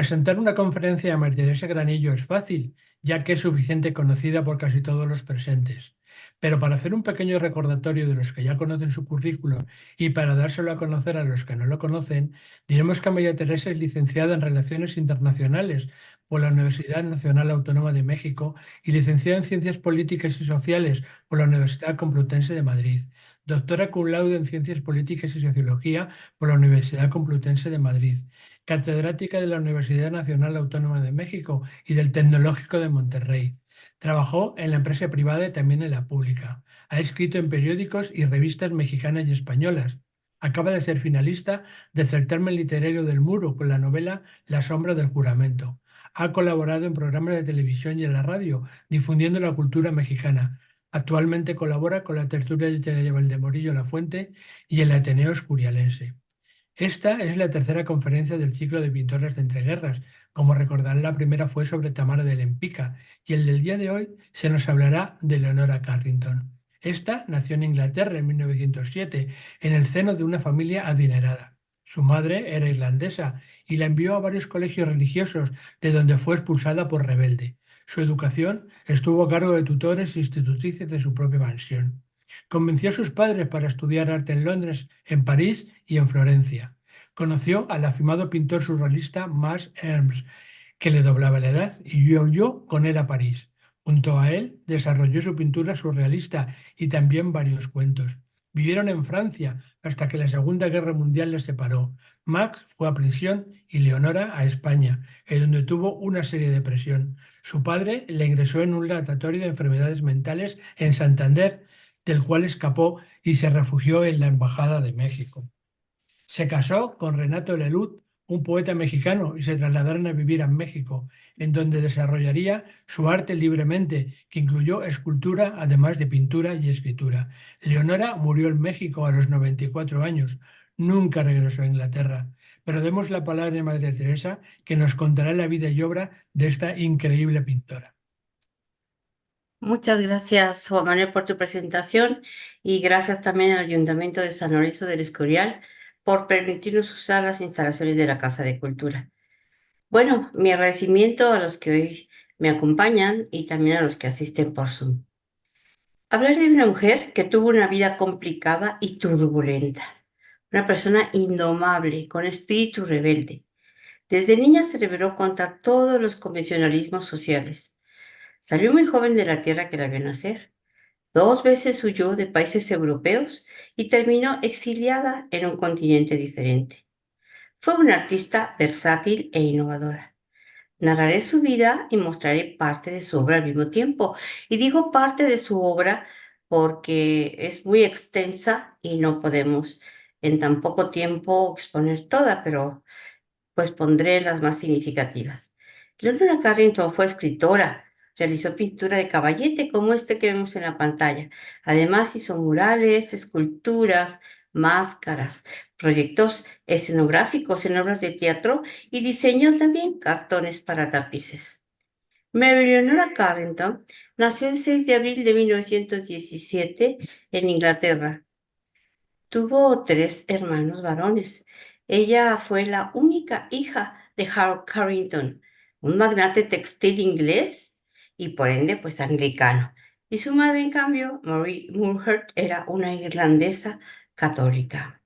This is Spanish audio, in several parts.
Presentar una conferencia a María Teresa Granillo es fácil, ya que es suficiente conocida por casi todos los presentes. Pero para hacer un pequeño recordatorio de los que ya conocen su currículum y para dárselo a conocer a los que no lo conocen, diremos que María Teresa es licenciada en Relaciones Internacionales por la Universidad Nacional Autónoma de México y licenciada en Ciencias Políticas y Sociales por la Universidad Complutense de Madrid. Doctora cum laude en Ciencias Políticas y Sociología por la Universidad Complutense de Madrid, catedrática de la Universidad Nacional Autónoma de México y del Tecnológico de Monterrey. Trabajó en la empresa privada y también en la pública. Ha escrito en periódicos y revistas mexicanas y españolas. Acaba de ser finalista del certamen literario del Muro con la novela La sombra del juramento. Ha colaborado en programas de televisión y en la radio, difundiendo la cultura mexicana. Actualmente colabora con la tertulia literaria Valdemorillo La Fuente y el Ateneo Escurialense. Esta es la tercera conferencia del ciclo de pintores de entreguerras. Como recordarán, la primera fue sobre Tamara de Lempicka y el del día de hoy se nos hablará de Leonora Carrington. Esta nació en Inglaterra en 1907, en el seno de una familia adinerada. Su madre era irlandesa y la envió a varios colegios religiosos, de donde fue expulsada por rebelde. Su educación estuvo a cargo de tutores e institutrices de su propia mansión. Convenció a sus padres para estudiar arte en Londres, en París y en Florencia. Conoció al afamado pintor surrealista Max Ernst, que le doblaba la edad, y huyó con él a París. Junto a él desarrolló su pintura surrealista y también varios cuentos. Vivieron en Francia hasta que la Segunda Guerra Mundial les separó. Max fue a prisión y Leonora a España, en donde tuvo una seria depresión. Su padre le ingresó en un laboratorio de enfermedades mentales en Santander, del cual escapó y se refugió en la Embajada de México. Se casó con Renato Lelut, un poeta mexicano, y se trasladaron a vivir a México, en donde desarrollaría su arte libremente, que incluyó escultura, además de pintura y escritura. Leonora murió en México a los 94 años. Nunca regresó a Inglaterra. Pero demos la palabra a Madre Teresa, que nos contará la vida y obra de esta increíble pintora. Muchas gracias, Juan Manuel, por tu presentación y gracias también al Ayuntamiento de San Lorenzo del Escorial por permitirnos usar las instalaciones de la Casa de Cultura. Bueno, mi agradecimiento a los que hoy me acompañan y también a los que asisten por Zoom. Hablar de una mujer que tuvo una vida complicada y turbulenta, una persona indomable, con espíritu rebelde. Desde niña se rebeló contra todos los convencionalismos sociales. Salió muy joven de la tierra que la vio nacer. 2 veces huyó de países europeos y terminó exiliada en un continente diferente. Fue una artista versátil e innovadora. Narraré su vida y mostraré parte de su obra al mismo tiempo. Y digo parte de su obra porque es muy extensa y no podemos en tan poco tiempo exponer toda, pero pues pondré las más significativas. Leonora Carrington fue escritora, realizó pintura de caballete como este que vemos en la pantalla. Además hizo murales, esculturas, máscaras, proyectos escenográficos en obras de teatro y diseñó también cartones para tapices. Mary Leonora Carrington nació el 6 de abril de 1917 en Inglaterra. Tuvo 3 hermanos varones. Ella fue la única hija de Harold Carrington, un magnate textil inglés y por ende pues anglicano. Y su madre, en cambio, Marie Mulhert, era una irlandesa católica.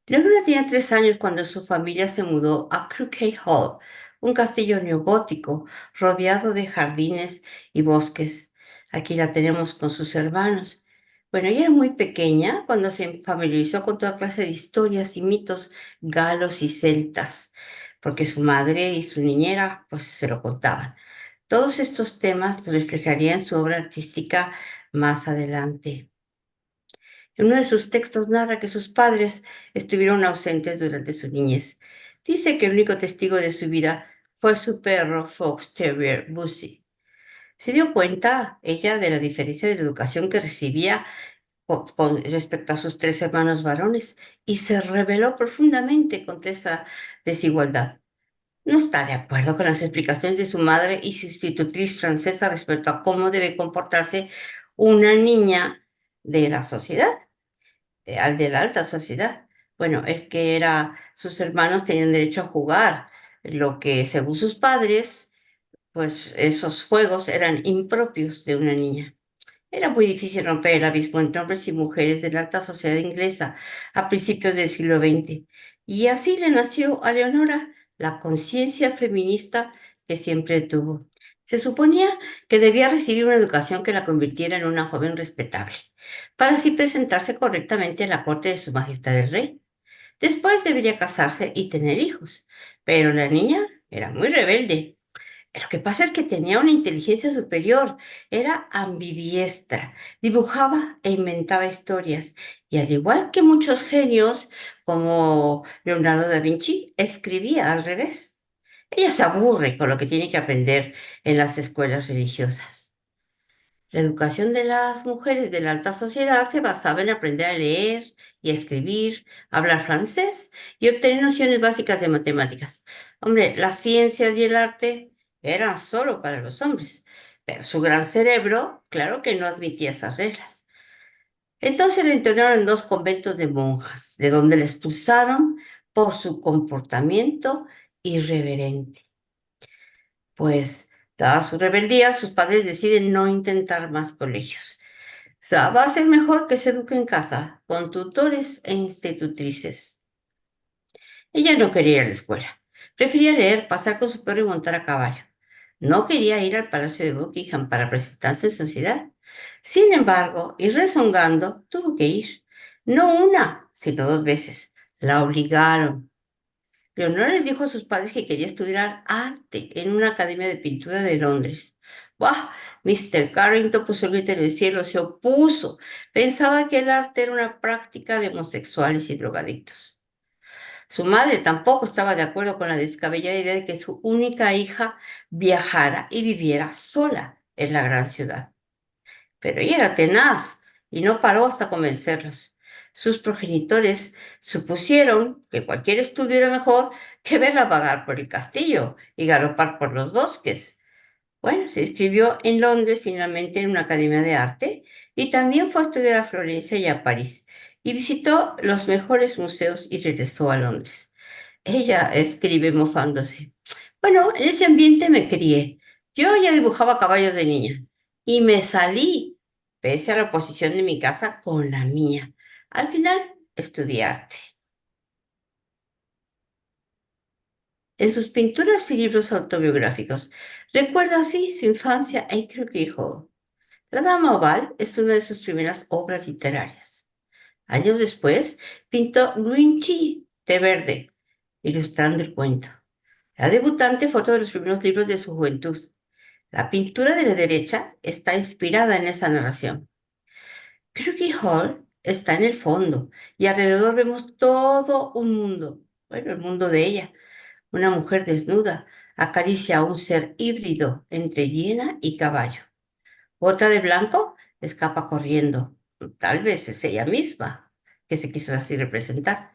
Leonora tenía 3 años cuando su familia se mudó a Crooked Hall, un castillo neogótico rodeado de jardines y bosques. Aquí la tenemos con sus hermanos. Bueno, ella era muy pequeña cuando se familiarizó con toda clase de historias y mitos galos y celtas, porque su madre y su niñera pues se lo contaban. Todos estos temas se reflejarían en su obra artística más adelante. En uno de sus textos narra que sus padres estuvieron ausentes durante su niñez. Dice que el único testigo de su vida fue su perro Fox Terrier Bussy. Se dio cuenta ella de la diferencia de la educación que recibía con respecto a sus 3 hermanos varones y se rebeló profundamente contra esa desigualdad. No está de acuerdo con las explicaciones de su madre y su institutriz francesa respecto a cómo debe comportarse una niña de la sociedad, al de la alta sociedad. Bueno, es que sus hermanos tenían derecho a jugar, lo que según sus padres, pues esos juegos eran impropios de una niña. Era muy difícil romper el abismo entre hombres y mujeres de la alta sociedad inglesa a principios del siglo XX. Y así le nació a Leonora la conciencia feminista que siempre tuvo. Se suponía que debía recibir una educación que la convirtiera en una joven respetable, para así presentarse correctamente a la corte de su majestad el rey. Después debería casarse y tener hijos. Pero la niña era muy rebelde. Lo que pasa es que tenía una inteligencia superior, era ambidiestra, dibujaba e inventaba historias, y al igual que muchos genios como Leonardo da Vinci, escribía al revés. Ella se aburre con lo que tiene que aprender en las escuelas religiosas. La educación de las mujeres de la alta sociedad se basaba en aprender a leer y a escribir, hablar francés y obtener nociones básicas de matemáticas. Hombre, las ciencias y el arte eran solo para los hombres, pero su gran cerebro, claro que no admitía esas reglas. Entonces le internaron en dos conventos de monjas, de donde le expulsaron por su comportamiento irreverente. Pues, dada su rebeldía, sus padres deciden no intentar más colegios. O sea, va a ser mejor que se eduque en casa, con tutores e institutrices. Ella no quería ir a la escuela. Prefería leer, pasar con su perro y montar a caballo. No quería ir al Palacio de Buckingham para presentarse en sociedad. Sin embargo, y rezongando, tuvo que ir. No una, sino dos veces. La obligaron. Leonora les dijo a sus padres que quería estudiar arte en una academia de pintura de Londres. ¡Buah! Mr. Carrington puso el grito en el cielo, se opuso. Pensaba que el arte era una práctica de homosexuales y drogadictos. Su madre tampoco estaba de acuerdo con la descabellada idea de que su única hija viajara y viviera sola en la gran ciudad. Pero ella era tenaz y no paró hasta convencerlos. Sus progenitores supusieron que cualquier estudio era mejor que verla vagar por el castillo y galopar por los bosques. Bueno, se inscribió en Londres finalmente en una academia de arte y también fue a estudiar a Florencia y a París y visitó los mejores museos y regresó a Londres. Ella escribe mofándose. Bueno, en ese ambiente me crié. Yo ya dibujaba caballos de niña y me salí, pese a la oposición de mi casa con la mía. Al final, estudié arte. En sus pinturas y libros autobiográficos, recuerda así su infancia en Crookhey Hall. La Dama Oval es una de sus primeras obras literarias. Años después, pintó Green Tea, té verde, ilustrando el cuento. La debutante fue otro de los primeros libros de su juventud. La pintura de la derecha está inspirada en esa narración. Crookhey Hall está en el fondo y alrededor vemos todo un mundo. Bueno, el mundo de ella. Una mujer desnuda acaricia a un ser híbrido entre hiena y caballo. Otra de blanco escapa corriendo. Tal vez es ella misma que se quiso así representar.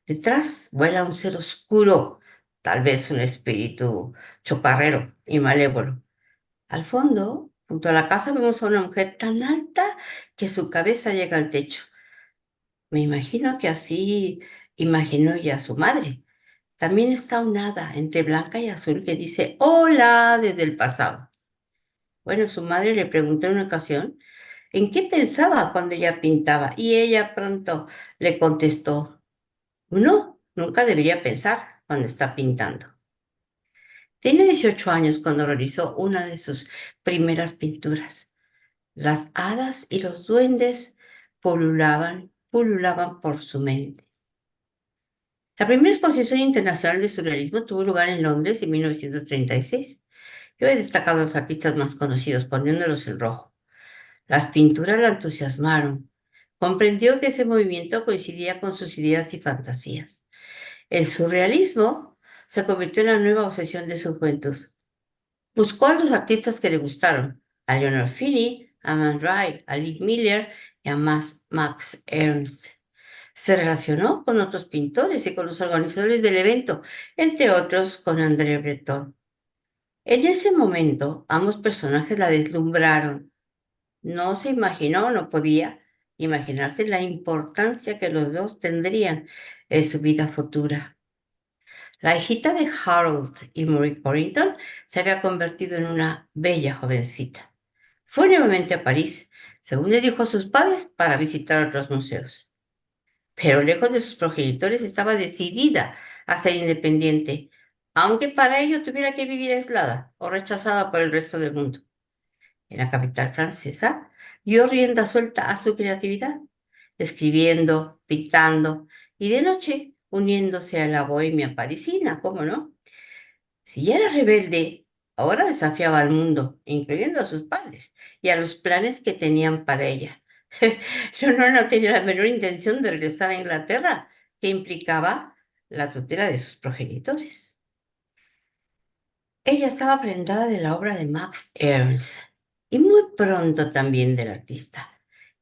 Detrás vuela un ser oscuro, tal vez un espíritu chocarrero y malévolo. Al fondo, junto a la casa, vemos a una mujer tan alta que su cabeza llega al techo. Me imagino que así imaginó ya a su madre. También está un hada entre blanca y azul que dice hola desde el pasado. Bueno, su madre le preguntó en una ocasión en qué pensaba cuando ella pintaba y ella pronto le contestó, uno nunca debería pensar cuando está pintando. Tenía 18 años cuando realizó una de sus primeras pinturas. Las hadas y los duendes pululaban por su mente. La primera exposición internacional de surrealismo tuvo lugar en Londres en 1936. Yo he destacado a los artistas más conocidos poniéndolos en rojo. Las pinturas la entusiasmaron. Comprendió que ese movimiento coincidía con sus ideas y fantasías. El surrealismo se convirtió en la nueva obsesión de su juventud. Buscó a los artistas que le gustaron, a Leonard Fini, a Man Ray, a Lee Miller y a Max Ernst. Se relacionó con otros pintores y con los organizadores del evento, entre otros con André Breton. En ese momento, ambos personajes la deslumbraron. No se imaginó, no podía imaginarse la importancia que los dos tendrían en su vida futura. La hijita de Harold y Marie Corrington se había convertido en una bella jovencita. Fue nuevamente a París, según le dijo a sus padres, para visitar otros museos. Pero lejos de sus progenitores estaba decidida a ser independiente, aunque para ello tuviera que vivir aislada o rechazada por el resto del mundo. En la capital francesa, dio rienda suelta a su creatividad, escribiendo, pintando y de noche uniéndose a la bohemia parisina, ¿cómo no? Si ya era rebelde, ahora desafiaba al mundo, incluyendo a sus padres y a los planes que tenían para ella. Leonor no tenía la menor intención de regresar a Inglaterra, que implicaba la tutela de sus progenitores. Ella estaba prendada de la obra de Max Ernst y muy pronto también del artista.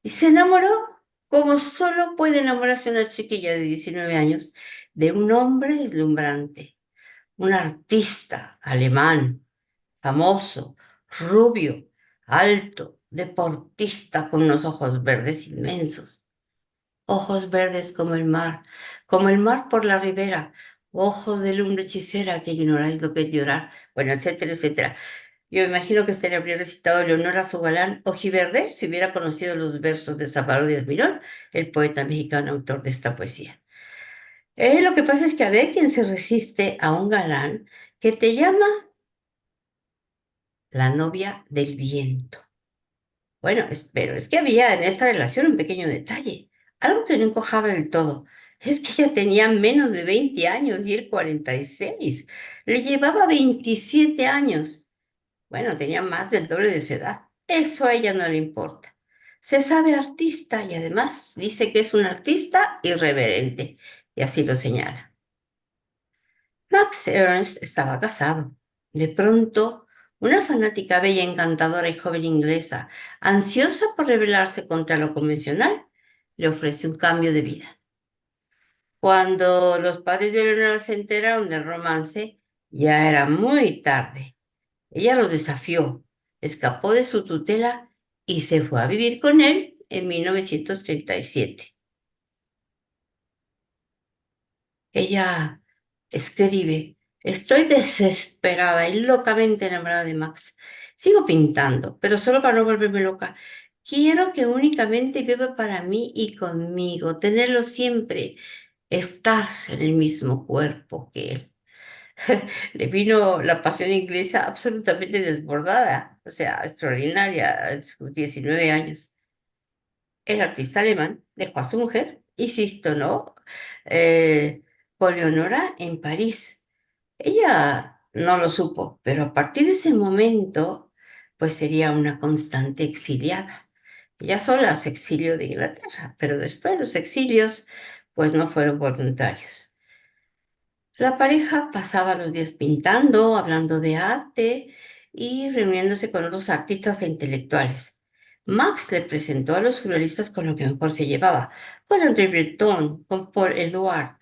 Y se enamoró, como solo puede enamorarse una chiquilla de 19 años, de un hombre deslumbrante, un artista alemán, famoso, rubio, alto, deportista con unos ojos verdes inmensos. Ojos verdes como el mar por la ribera, ojos de lumbre hechicera que ignoráis lo que es llorar, bueno, etcétera, etcétera. Yo imagino que se le habría recitado Leonor a su galán ojiverde si hubiera conocido los versos de Zaparro Díaz Mirón, el poeta mexicano autor de esta poesía. Lo que pasa es que a ver quién se resiste a un galán que te llama la novia del viento. Bueno, pero es que había en esta relación un pequeño detalle, algo que no encojaba del todo. Es que ella tenía menos de 20 años y él 46. Le llevaba 27 años. Bueno, tenía más del doble de su edad. Eso a ella no le importa. Se sabe artista y además dice que es un artista irreverente, y así lo señala. Max Ernst estaba casado. De pronto, una fanática bella, encantadora y joven inglesa, ansiosa por rebelarse contra lo convencional, le ofrece un cambio de vida. Cuando los padres de Leonora se enteraron del romance, ya era muy tarde. Ella los desafió, escapó de su tutela y se fue a vivir con él en 1937. Ella escribe, estoy desesperada y locamente enamorada de Max. Sigo pintando, pero solo para no volverme loca. Quiero que únicamente viva para mí y conmigo, tenerlo siempre, estar en el mismo cuerpo que él. Le vino la pasión inglesa absolutamente desbordada, o sea, extraordinaria, a sus 19 años. El artista alemán dejó a su mujer y se instaló eh, con Leonora en París. Ella no lo supo, pero a partir de ese momento, pues sería una constante exiliada. Ella sola se exilió de Inglaterra, pero después los exilios, pues no fueron voluntarios. La pareja pasaba los días pintando, hablando de arte y reuniéndose con otros artistas e intelectuales. Max le presentó a los surrealistas con lo que mejor se llevaba, con André Breton, con Paul Éluard,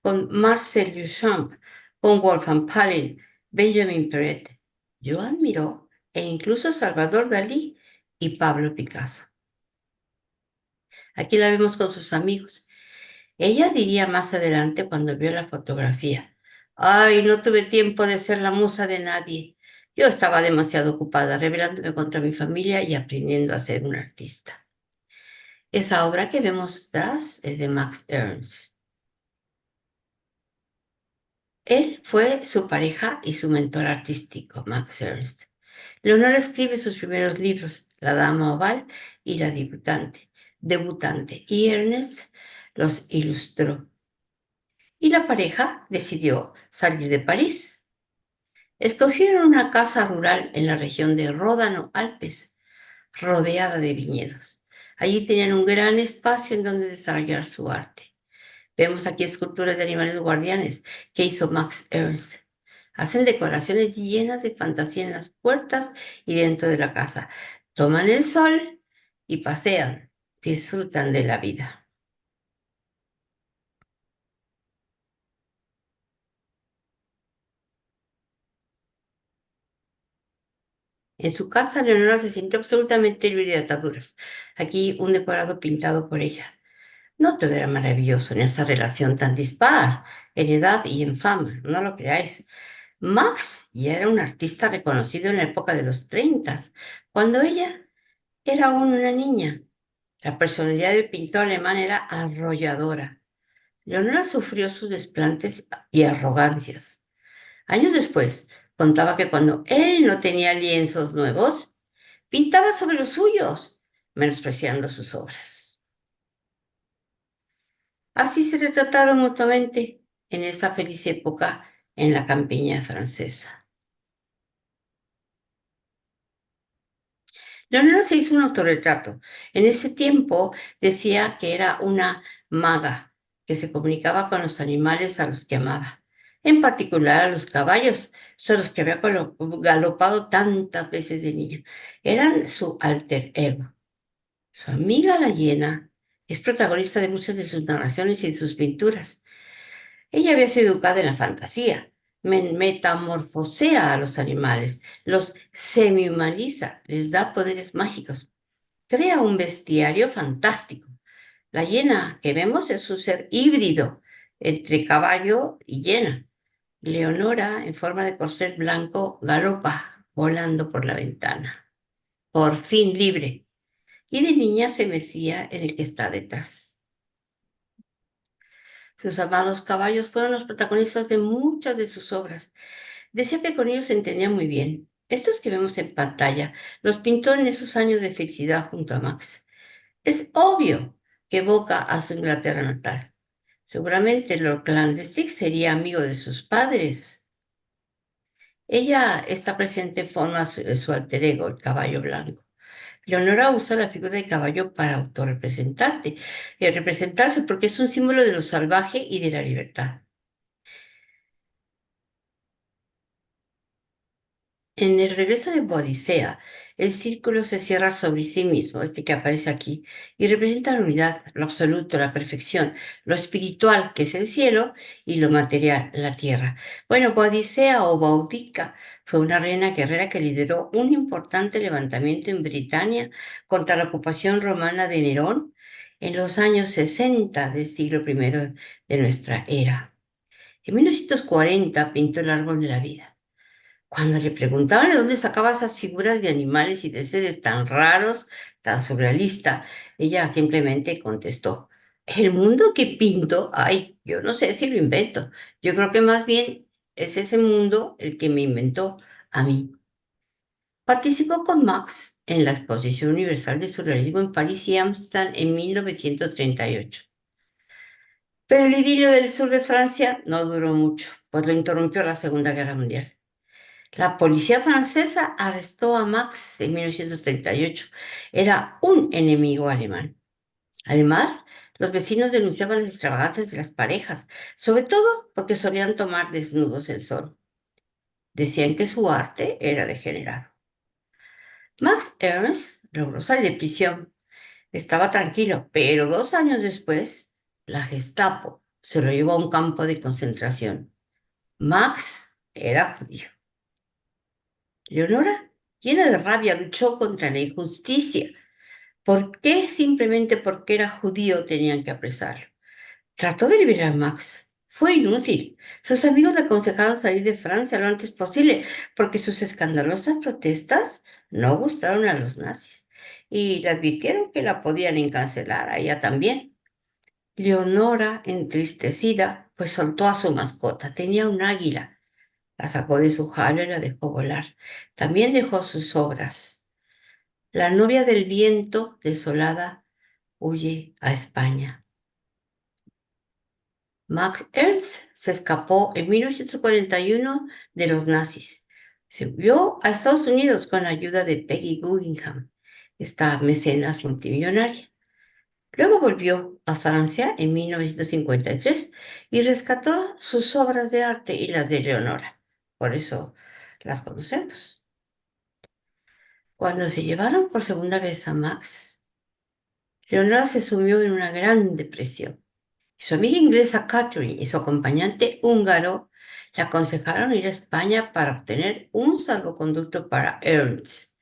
con Marcel Duchamp, con Wolfgang Paulin, Benjamin Perret, Joan Miró e incluso Salvador Dalí y Pablo Picasso. Aquí la vemos con sus amigos. Ella diría más adelante cuando vio la fotografía, ay, no tuve tiempo de ser la musa de nadie. Yo estaba demasiado ocupada rebelándome contra mi familia y aprendiendo a ser un artista. Esa obra que vemos atrás es de Max Ernst. Él fue su pareja y su mentor artístico, Max Ernst. Leonora escribe sus primeros libros, La Dama Oval y La Debutante, y Ernest los ilustró. Y la pareja decidió salir de París. Escogieron una casa rural en la región de Ródano, Alpes, rodeada de viñedos. Allí tenían un gran espacio en donde desarrollar su arte. Vemos aquí esculturas de animales guardianes que hizo Max Ernst. Hacen decoraciones llenas de fantasía en las puertas y dentro de la casa. Toman el sol y pasean, disfrutan de la vida. En su casa, Leonora se sintió absolutamente libre de ataduras. Aquí un decorado pintado por ella. No todo era maravilloso en esa relación tan dispar, en edad y en fama, no lo creáis. Max ya era un artista reconocido en la época de los 30, cuando ella era aún una niña. La personalidad del pintor alemán era arrolladora. Leonora sufrió sus desplantes y arrogancias. Años después, contaba que cuando él no tenía lienzos nuevos, pintaba sobre los suyos, menospreciando sus obras. Así se retrataron mutuamente en esa feliz época en la campiña francesa. Leonora se hizo un autorretrato. En ese tiempo decía que era una maga que se comunicaba con los animales a los que amaba, en particular a los caballos, son los que había galopado tantas veces de niña. Eran su alter ego. Su amiga la hiena es protagonista de muchas de sus narraciones y de sus pinturas. Ella había sido educada en la fantasía, metamorfosea a los animales, los semi-humaniza, les da poderes mágicos, crea un bestiario fantástico. La hiena que vemos es un ser híbrido entre caballo y hiena. Leonora, en forma de corcel blanco, galopa volando por la ventana, por fin libre, y de niña se mecía en el que está detrás. Sus amados caballos fueron los protagonistas de muchas de sus obras. Decía que con ellos se entendía muy bien. Estos que vemos en pantalla los pintó en esos años de felicidad junto a Max. Es obvio que evoca a su Inglaterra natal. Seguramente Lord Clandestine sería amigo de sus padres. Ella está presente en forma de su alter ego, el caballo blanco. Leonora usa la figura de caballo para representarse porque es un símbolo de lo salvaje y de la libertad. En el regreso de Bodicea, el círculo se cierra sobre sí mismo, este que aparece aquí, y representa la unidad, lo absoluto, la perfección, lo espiritual, que es el cielo, y lo material, la tierra. Bueno, Bodicea o Boudica fue una reina guerrera que lideró un importante levantamiento en Britania contra la ocupación romana de Nerón en los años 60 del siglo I de nuestra era. En 1940 pintó el árbol de la vida. Cuando le preguntaban de dónde sacaba esas figuras de animales y de seres tan raros, tan surrealistas, ella simplemente contestó, el mundo que pinto, ay, yo no sé si lo invento. Yo creo que más bien es ese mundo el que me inventó a mí. Participó con Max en la Exposición Universal de Surrealismo en París y Ámsterdam en 1938. Pero el idilio del sur de Francia no duró mucho, pues lo interrumpió la Segunda Guerra Mundial. La policía francesa arrestó a Max en 1938. Era un enemigo alemán. Además, los vecinos denunciaban las extravagancias de las parejas, sobre todo porque solían tomar desnudos el sol. Decían que su arte era degenerado. Max Ernst logró salir de prisión. Estaba tranquilo, pero 2 años después, la Gestapo se lo llevó a un campo de concentración. Max era judío. Leonora, llena de rabia, luchó contra la injusticia. ¿Por qué simplemente porque era judío tenían que apresarlo? Trató de liberar a Max. Fue inútil. Sus amigos le aconsejaron salir de Francia lo antes posible porque sus escandalosas protestas no gustaron a los nazis y le advirtieron que la podían encarcelar a ella también. Leonora, entristecida, pues soltó a su mascota. Tenía un águila. La sacó de su jaula y la dejó volar. También dejó sus obras. La novia del viento, desolada, huye a España. Max Ernst se escapó en 1941 de los nazis. Se envió a Estados Unidos con la ayuda de Peggy Guggenheim, esta mecenas multimillonaria. Luego volvió a Francia en 1953 y rescató sus obras de arte y las de Leonora. Por eso las conocemos. Cuando se llevaron por segunda vez a Max, Leonora se sumió en una gran depresión. Su amiga inglesa Catherine y su acompañante húngaro le aconsejaron ir a España para obtener un salvoconducto para Ernst.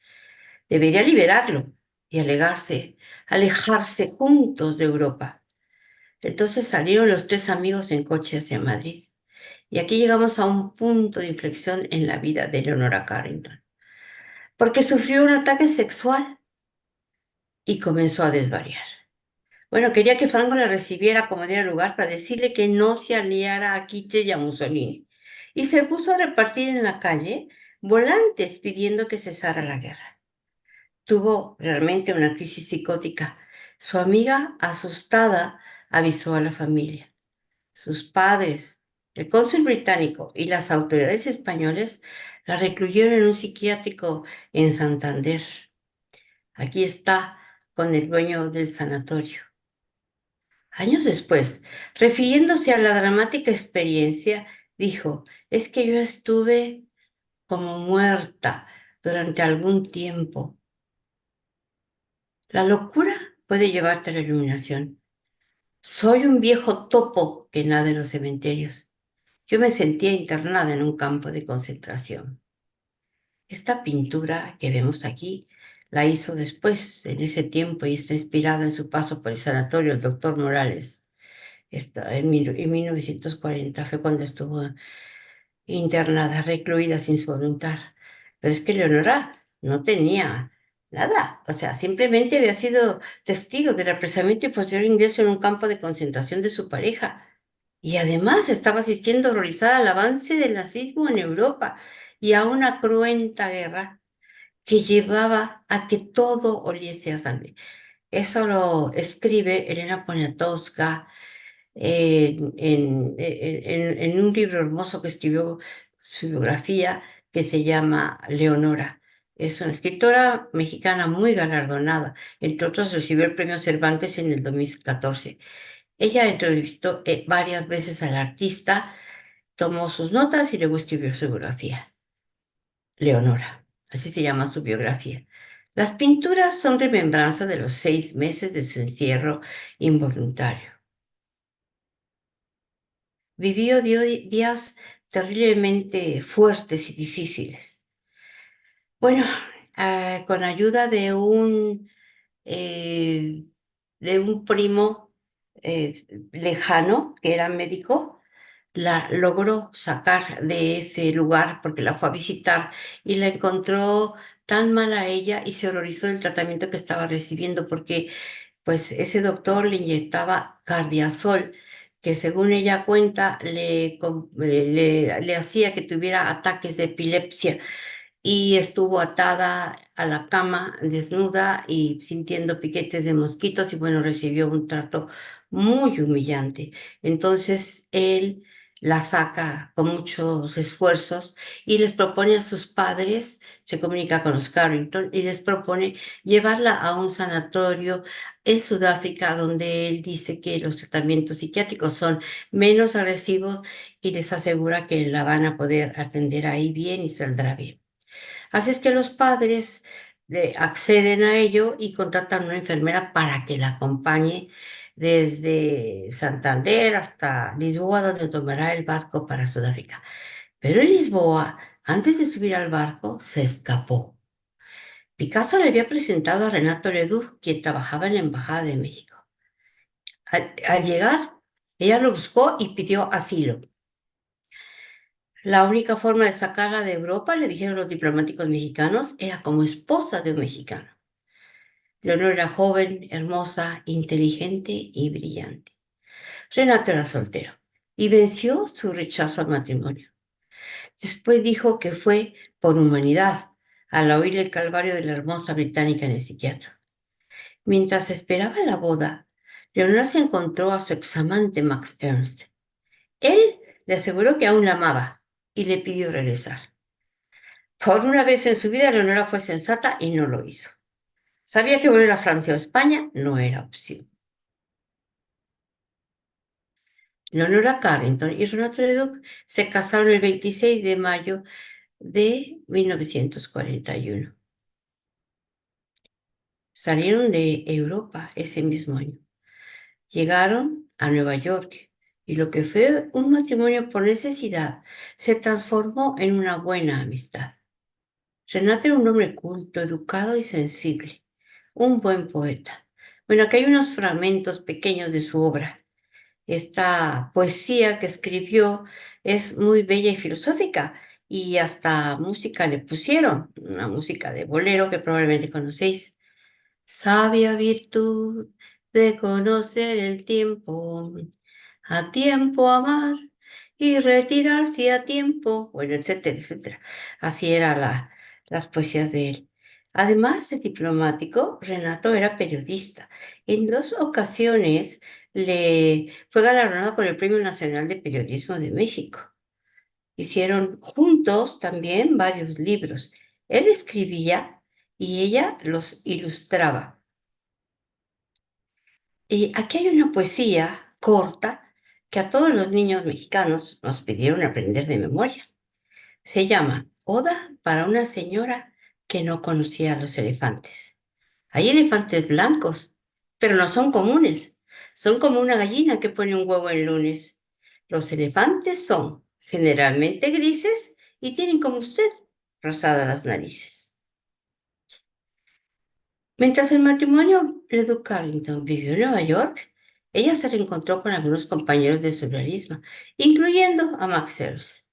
Debería liberarlo y alejarse juntos de Europa. Entonces salieron los tres amigos en coche hacia Madrid. Y aquí llegamos a un punto de inflexión en la vida de Leonora Carrington, porque sufrió un ataque sexual y comenzó a desvariar. Bueno, quería que Franco la recibiera como diera lugar para decirle que no se aliara a Hitler y a Mussolini. Y se puso a repartir en la calle volantes pidiendo que cesara la guerra. Tuvo realmente una crisis psicótica. Su amiga, asustada, avisó a la familia. Sus padres, el cónsul británico y las autoridades españoles la recluyeron en un psiquiátrico en Santander. Aquí está con el dueño del sanatorio. Años después, refiriéndose a la dramática experiencia, dijo, es que yo estuve como muerta durante algún tiempo. La locura puede llevarte a la iluminación. Soy un viejo topo que nada en los cementerios. Yo me sentía internada en un campo de concentración. Esta pintura que vemos aquí la hizo después, en ese tiempo, y está inspirada en su paso por el sanatorio del doctor Morales. En 1940 fue cuando estuvo internada, recluida sin su voluntad. Pero es que Leonora no tenía nada, o sea, simplemente había sido testigo del apresamiento y posterior ingreso en un campo de concentración de su pareja. Y además estaba asistiendo horrorizada al avance del nazismo en Europa y a una cruenta guerra que llevaba a que todo oliese a sangre. Eso lo escribe Elena Poniatowska en un libro hermoso que escribió su biografía que se llama Leonora. Es una escritora mexicana muy galardonada. Entre otros, recibió el premio Cervantes en el 2014. Ella entrevistó varias veces al artista, tomó sus notas y luego escribió su biografía. Leonora, así se llama su biografía. Las pinturas son remembranza de los 6 meses de su encierro involuntario. Vivió días terriblemente fuertes y difíciles. Bueno, con ayuda eh, de un primo lejano que era médico, la logró sacar de ese lugar porque la fue a visitar y la encontró tan mal a ella y se horrorizó del tratamiento que estaba recibiendo porque pues ese doctor le inyectaba cardiazol, que según ella cuenta le hacía que tuviera ataques de epilepsia y estuvo atada a la cama, desnuda y sintiendo piquetes de mosquitos y bueno, recibió un trato muy humillante. Entonces él la saca con muchos esfuerzos y les propone a sus padres, se comunica con los Carrington y les propone llevarla a un sanatorio en Sudáfrica donde él dice que los tratamientos psiquiátricos son menos agresivos y les asegura que la van a poder atender ahí bien y saldrá bien. Así es que los padres acceden a ello y contratan una enfermera para que la acompañe desde Santander hasta Lisboa, donde tomará el barco para Sudáfrica. Pero en Lisboa, antes de subir al barco, se escapó. Picasso le había presentado a Renato Leduc, quien trabajaba en la Embajada de México. Al llegar, ella lo buscó y pidió asilo. La única forma de sacarla de Europa, le dijeron los diplomáticos mexicanos, era como esposa de un mexicano. Leonor era joven, hermosa, inteligente y brillante. Renato era soltero y venció su rechazo al matrimonio. Después dijo que fue por humanidad al oír el calvario de la hermosa británica en el psiquiatra. Mientras esperaba la boda, Leonora se encontró a su examante Max Ernst. Él le aseguró que aún la amaba y le pidió regresar. Por una vez en su vida, Leonora fue sensata y no lo hizo. Sabía que volver a Francia o España no era opción. Leonora Carrington y Renato Leduc se casaron el 26 de mayo de 1941. Salieron de Europa ese mismo año. Llegaron a Nueva York y lo que fue un matrimonio por necesidad se transformó en una buena amistad. Renato era un hombre culto, educado y sensible, un buen poeta. Bueno, aquí hay unos fragmentos pequeños de su obra. Esta poesía que escribió es muy bella y filosófica y hasta música le pusieron, una música de bolero que probablemente conocéis. Sabia virtud de conocer el tiempo, a tiempo amar y retirarse a tiempo, bueno, etcétera, etcétera. Así eran las poesías de él. Además de diplomático, Renato era periodista. En 2 ocasiones le fue galardonado con el Premio Nacional de Periodismo de México. Hicieron juntos también varios libros. Él escribía y ella los ilustraba. Y aquí hay una poesía corta que a todos los niños mexicanos nos pidieron aprender de memoria. Se llama Oda para una señora que no conocía a los elefantes. Hay elefantes blancos, pero no son comunes. Son como una gallina que pone un huevo el lunes. Los elefantes son generalmente grises y tienen como usted rosadas las narices. Mientras el matrimonio Leduc Carrington vivió en Nueva York, ella se reencontró con algunos compañeros de surrealismo, incluyendo a Max Ernst.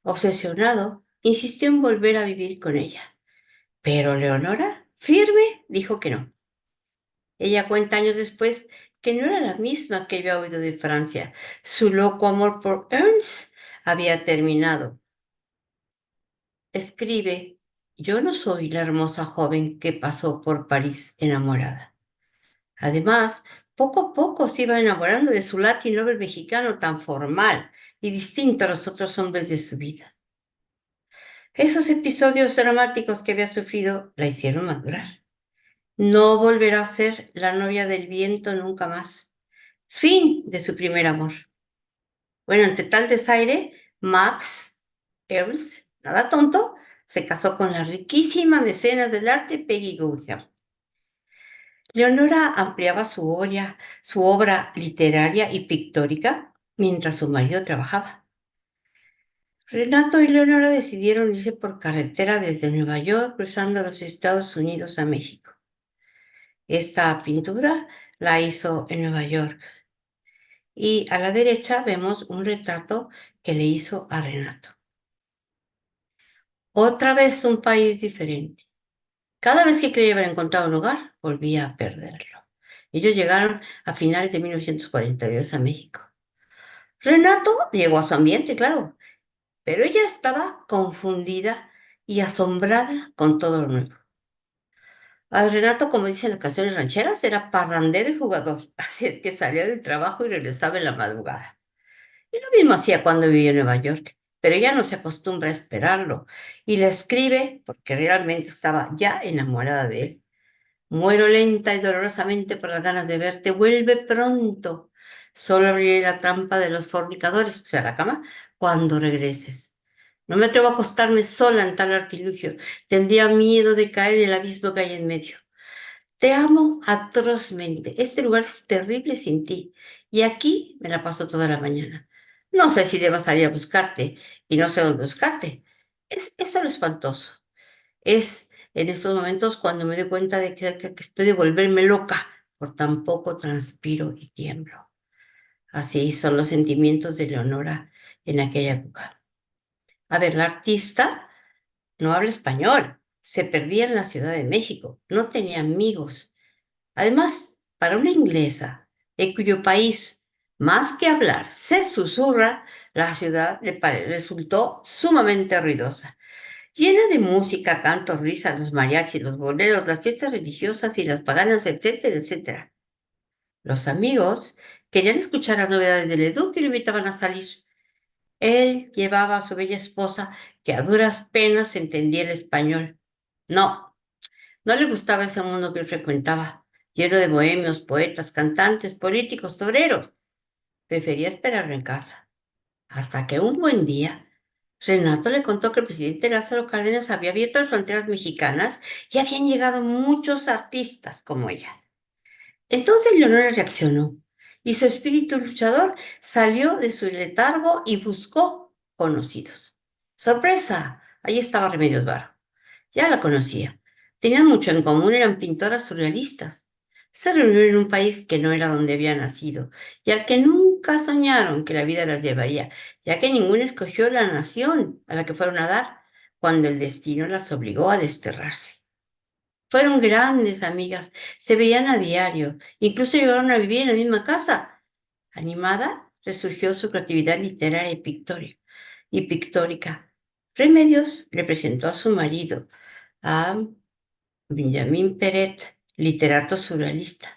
Obsesionado, insistió en volver a vivir con ella, pero Leonora, firme, dijo que no. Ella cuenta años después que no era la misma que había oído de Francia. Su loco amor por Ernst había terminado. Escribe, yo no soy la hermosa joven que pasó por París enamorada. Además, poco a poco se iba enamorando de su Latin lover mexicano tan formal y distinto a los otros hombres de su vida. Esos episodios dramáticos que había sufrido la hicieron madurar. No volverá a ser la novia del viento nunca más. Fin de su primer amor. Bueno, ante tal desaire, Max Ernst, nada tonto, se casó con la riquísima mecenas del arte Peggy Guggenheim. Leonora ampliaba su obra literaria y pictórica mientras su marido trabajaba. Renato y Leonora decidieron irse por carretera desde Nueva York, cruzando los Estados Unidos a México. Esta pintura la hizo en Nueva York. Y a la derecha vemos un retrato que le hizo a Renato. Otra vez un país diferente. Cada vez que creía haber encontrado un hogar, volvía a perderlo. Ellos llegaron a finales de 1942 a México. Renato llegó a su ambiente, claro, pero ella estaba confundida y asombrada con todo lo nuevo. A Renato, como dicen las canciones rancheras, era parrandero y jugador, así es que salía del trabajo y regresaba en la madrugada. Y lo mismo hacía cuando vivía en Nueva York, pero ella no se acostumbra a esperarlo y le escribe porque realmente estaba ya enamorada de él. Muero lenta y dolorosamente por las ganas de verte. Vuelve pronto. Solo abriré la trampa de los fornicadores, o sea, la cama, cuando regreses. No me atrevo a acostarme sola en tal artilugio. Tendría miedo de caer en el abismo que hay en medio. Te amo atrozmente. Este lugar es terrible sin ti. Y aquí me la paso toda la mañana. No sé si deba salir a buscarte y no sé dónde buscarte. Es lo espantoso. Es en estos momentos cuando me doy cuenta de que estoy de volverme loca. Por tan poco transpiro y tiemblo. Así son los sentimientos de Leonora en aquella época. A ver, la artista no habla español. Se perdía en la Ciudad de México. No tenía amigos. Además, para una inglesa, en cuyo país, más que hablar, se susurra, la ciudad resultó sumamente ruidosa, llena de música, cantos, risas, los mariachis, los boleros, las fiestas religiosas y las paganas, etcétera, etcétera. Los amigos querían escuchar las novedades del Leduc y lo invitaban a salir. Él llevaba a su bella esposa, que a duras penas entendía el español. No, no le gustaba ese mundo que él frecuentaba, lleno de bohemios, poetas, cantantes, políticos, toreros. Prefería esperarlo en casa. Hasta que un buen día, Renato le contó que el presidente Lázaro Cárdenas había abierto las fronteras mexicanas y habían llegado muchos artistas como ella. Entonces Leonora reaccionó y su espíritu luchador salió de su letargo y buscó conocidos. ¡Sorpresa! Allí estaba Remedios Varo. Ya la conocía. Tenían mucho en común, eran pintoras surrealistas. Se reunieron en un país que no era donde había nacido y al que nunca nunca soñaron que la vida las llevaría, ya que ninguno escogió la nación a la que fueron a dar cuando el destino las obligó a desterrarse. Fueron grandes amigas, se veían a diario, incluso llegaron a vivir en la misma casa. Animada, resurgió su creatividad literaria y pictórica. Remedios le presentó a su marido, a Benjamin Peret, literato surrealista.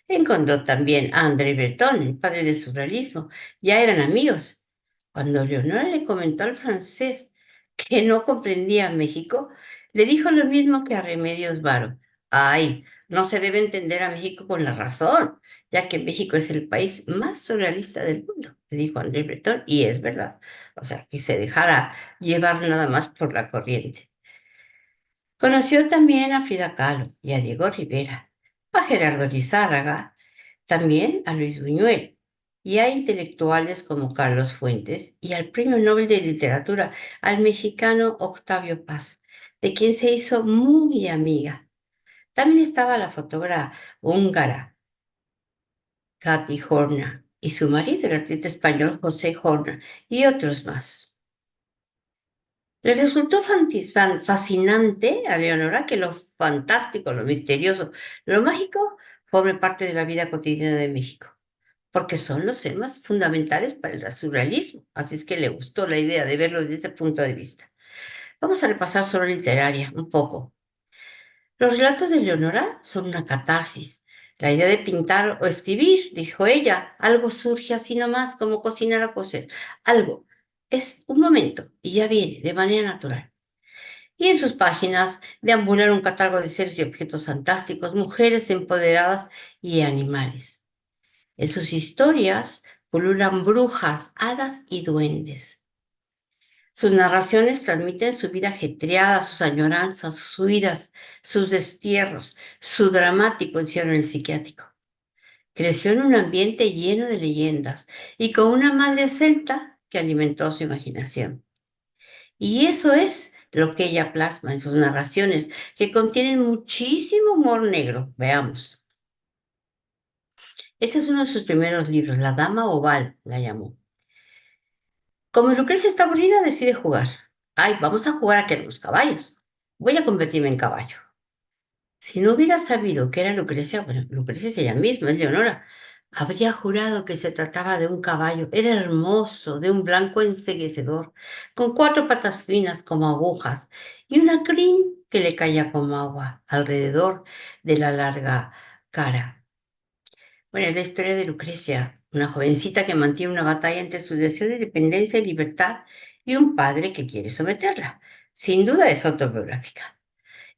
Encontró también a André Breton, el padre del surrealismo. Ya eran amigos. Cuando Leonora le comentó al francés que no comprendía México, le dijo lo mismo que a Remedios Varo. Ay, no se debe entender a México con la razón, ya que México es el país más surrealista del mundo, le dijo André Breton, y es verdad. O sea, que se dejara llevar nada más por la corriente. Conoció también a Frida Kahlo y a Diego Rivera, a Gerardo Lizárraga, también a Luis Buñuel y a intelectuales como Carlos Fuentes y al Premio Nobel de Literatura, al mexicano Octavio Paz, de quien se hizo muy amiga. También estaba la fotógrafa húngara Katy Horner y su marido, el artista español José Horner, y otros más. Le resultó fascinante a Leonora que lo fantástico, lo misterioso, lo mágico forme parte de la vida cotidiana de México, porque son los temas fundamentales para el surrealismo. Así es que le gustó la idea de verlo desde ese punto de vista. Vamos a repasar solo literaria, un poco. Los relatos de Leonora son una catarsis. La idea de pintar o escribir, dijo ella, algo surge así nomás, como cocinar o coser. Algo. Es un momento y ya viene de manera natural. Y en sus páginas deambulan un catálogo de seres y objetos fantásticos, mujeres empoderadas y animales. En sus historias pululan brujas, hadas y duendes. Sus narraciones transmiten su vida ajetreada, sus añoranzas, sus huidas, sus destierros, su dramático encierro en el psiquiátrico. Creció en un ambiente lleno de leyendas y con una madre celta que alimentó su imaginación. Y eso es lo que ella plasma en sus narraciones, que contienen muchísimo humor negro. Veamos. Ese es uno de sus primeros libros, La Dama Oval, la llamó. Como Lucrecia está aburrida, decide jugar. Ay, vamos a jugar a que los caballos. Voy a convertirme en caballo. Si no hubiera sabido que era Lucrecia, bueno, Lucrecia es ella misma, es Leonora, habría jurado que se trataba de un caballo. Era hermoso, de un blanco enceguecedor, con cuatro patas finas como agujas y una crin que le caía como agua alrededor de la larga cara. Bueno, es la historia de Lucrecia, una jovencita que mantiene una batalla entre su deseo de independencia y libertad y un padre que quiere someterla. Sin duda es autobiográfica.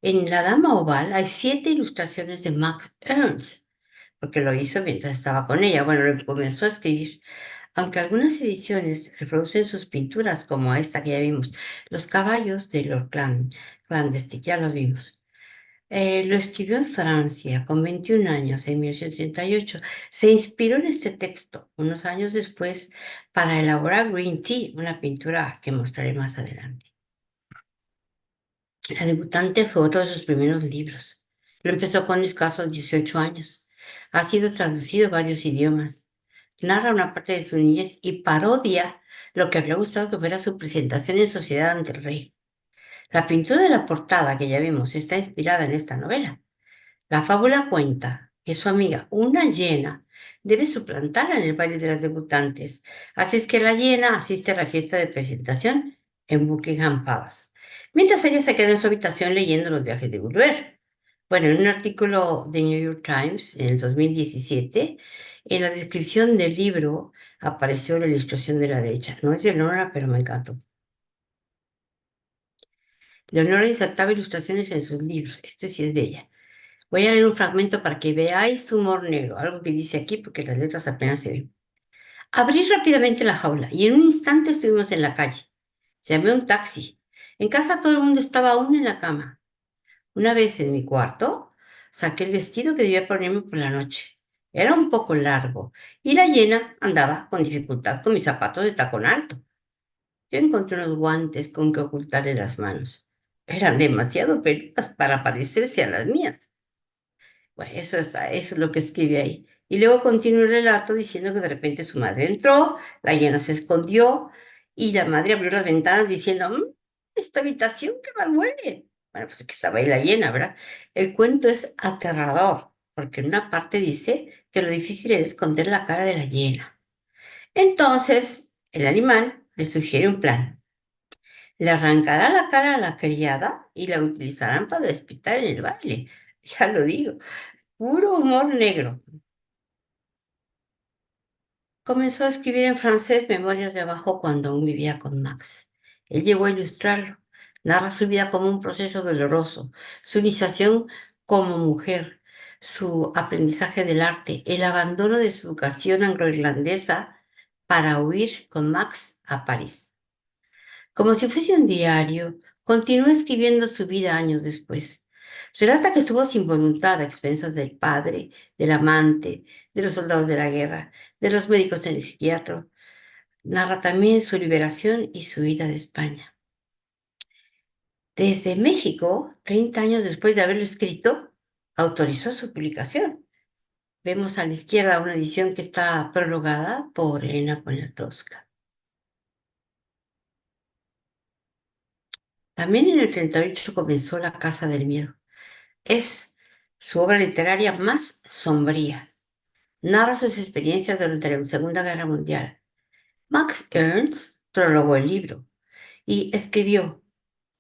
En La Dama Oval hay 7 ilustraciones de Max Ernst, porque lo hizo mientras estaba con ella. Bueno, lo comenzó a escribir, aunque algunas ediciones reproducen sus pinturas, como esta que ya vimos, Los caballos de Lord Clandestin, ya los vimos. Lo escribió en Francia con 21 años, en 1838. Se inspiró en este texto unos años después para elaborar Green Tea, una pintura que mostraré más adelante. La debutante fue otro de sus primeros libros. Lo empezó con escasos 18 años. Ha sido traducido a varios idiomas. Narra una parte de su niñez y parodia lo que habría gustado que fuera su presentación en sociedad ante el rey. La pintura de la portada que ya vimos está inspirada en esta novela. La fábula cuenta que su amiga, una hiena, debe suplantarla en el baile de las debutantes. Así es que la hiena asiste a la fiesta de presentación en Buckingham Palace, mientras ella se queda en su habitación leyendo los viajes de Gulliver. Bueno, en un artículo de New York Times en el 2017, en la descripción del libro apareció la ilustración de la derecha. No es de Leonora, pero me encantó. Leonora insertaba ilustraciones en sus libros. Este sí es de ella. Voy a leer un fragmento para que veáis su humor negro, algo que dice aquí porque las letras apenas se ven. Abrí rápidamente la jaula y en un instante estuvimos en la calle. Llamé un taxi. En casa todo el mundo estaba aún en la cama. Una vez en mi cuarto, saqué el vestido que debía ponerme por la noche. Era un poco largo y la hiena andaba con dificultad con mis zapatos de tacón alto. Yo encontré unos guantes con que ocultarle las manos. Eran demasiado peludas para parecerse a las mías. Bueno, eso es lo que escribe ahí. Y luego continúa el relato diciendo que de repente su madre entró, la hiena se escondió y la madre abrió las ventanas diciendo, esta habitación, qué mal huele. Bueno, pues que estaba ahí la hiena, ¿verdad? El cuento es aterrador, porque en una parte dice que lo difícil era esconder la cara de la hiena. Entonces, el animal le sugiere un plan. Le arrancará la cara a la criada y la utilizarán para despistar en el baile. Ya lo digo, puro humor negro. Comenzó a escribir en francés Memorias de abajo cuando aún vivía con Max. Él llegó a ilustrarlo. Narra su vida como un proceso doloroso, su iniciación como mujer, su aprendizaje del arte, el abandono de su educación anglo-irlandesa para huir con Max a París. Como si fuese un diario, continuó escribiendo su vida años después. Relata que estuvo sin voluntad a expensas del padre, del amante, de los soldados de la guerra, de los médicos en el psiquiatra. Narra también su liberación y su huida de España. Desde México, 30 años después de haberlo escrito, autorizó su publicación. Vemos a la izquierda una edición que está prologada por Elena Poniatowska. También en el 38 comenzó La Casa del Miedo. Es su obra literaria más sombría. Narra sus experiencias durante la Segunda Guerra Mundial. Max Ernst prologó el libro y escribió: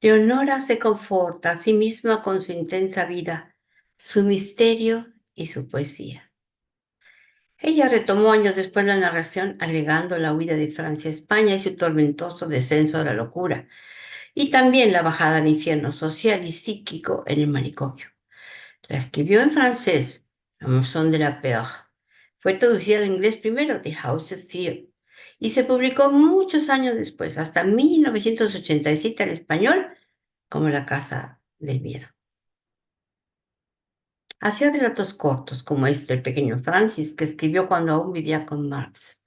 Leonora se conforta a sí misma con su intensa vida, su misterio y su poesía. Ella retomó años después la narración agregando la huida de Francia a España y su tormentoso descenso a la locura, y también la bajada al infierno social y psíquico en el manicomio. La escribió en francés, La Maison de la Peur. Fue traducida al inglés primero, The House of Fear, y se publicó muchos años después, hasta 1987 al español, como La Casa del Miedo. Hacía relatos cortos, como este, El pequeño Francis, que escribió cuando aún vivía con Marx.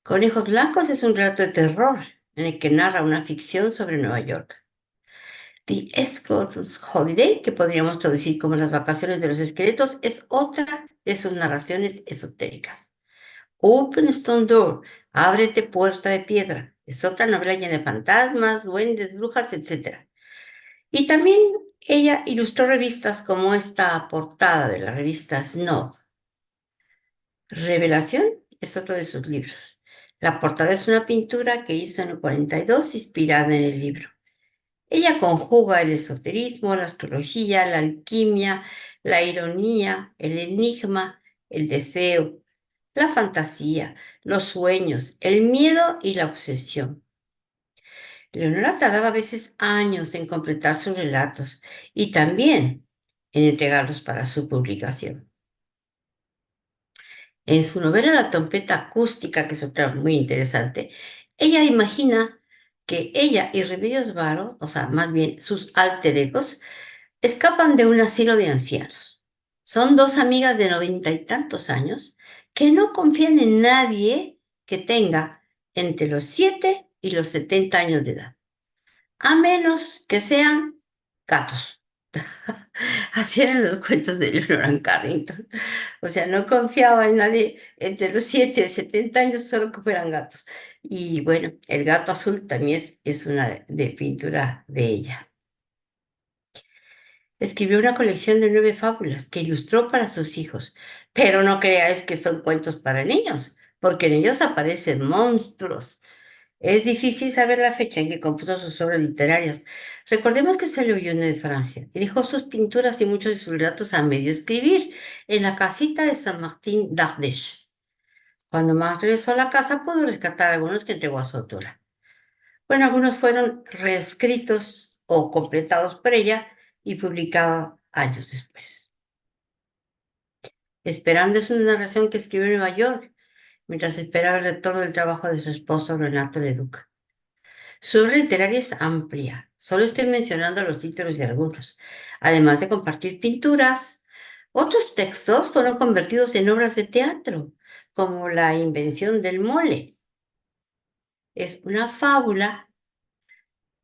Conejos Blancos es un relato de terror en el que narra una ficción sobre Nueva York. The Skeleton's Holiday, que podríamos traducir como Las vacaciones de los esqueletos, es otra de sus narraciones esotéricas. Open Stone Door, Ábrete puerta de piedra, es otra novela llena de fantasmas, duendes, brujas, etc. Y también ella ilustró revistas como esta portada de la revista Snob. Revelación es otro de sus libros. La portada es una pintura que hizo en el 42 inspirada en el libro. Ella conjuga el esoterismo, la astrología, la alquimia, la ironía, el enigma, el deseo, la fantasía, los sueños, el miedo y la obsesión. Leonora tardaba a veces años en completar sus relatos y también en entregarlos para su publicación. En su novela La trompeta acústica, que es otra muy interesante, ella imagina que ella y Remedios Varo, o sea, más bien sus alter egos, escapan de un asilo de ancianos. Son dos amigas de 90 y tantos años que no confían en nadie que tenga entre los 7 y los 70 años de edad, a menos que sean gatos. Así eran los cuentos de Leonora Carrington. O sea, no confiaba en nadie entre los 7 y 70 años, solo que fueran gatos. Y bueno, el gato azul también es una de pintura de ella. Escribió una colección de 9 fábulas que ilustró para sus hijos, pero no creáis que son cuentos para niños, porque en ellos aparecen monstruos. Es difícil saber la fecha en que compuso sus obras literarias. Recordemos que se le huyó de Francia y dejó sus pinturas y muchos de sus relatos a medio escribir en la casita de San Martín d'Ardèche. Cuando más regresó a la casa pudo rescatar algunos que entregó a su autora. Bueno, algunos fueron reescritos o completados por ella y publicados años después. Esperando es una narración que escribió en Nueva York mientras esperaba el retorno del trabajo de su esposo Renato Leduc. Su obra literaria es amplia, solo estoy mencionando los títulos de algunos. Además de compartir pinturas, otros textos fueron convertidos en obras de teatro, como La invención del mole. Es una fábula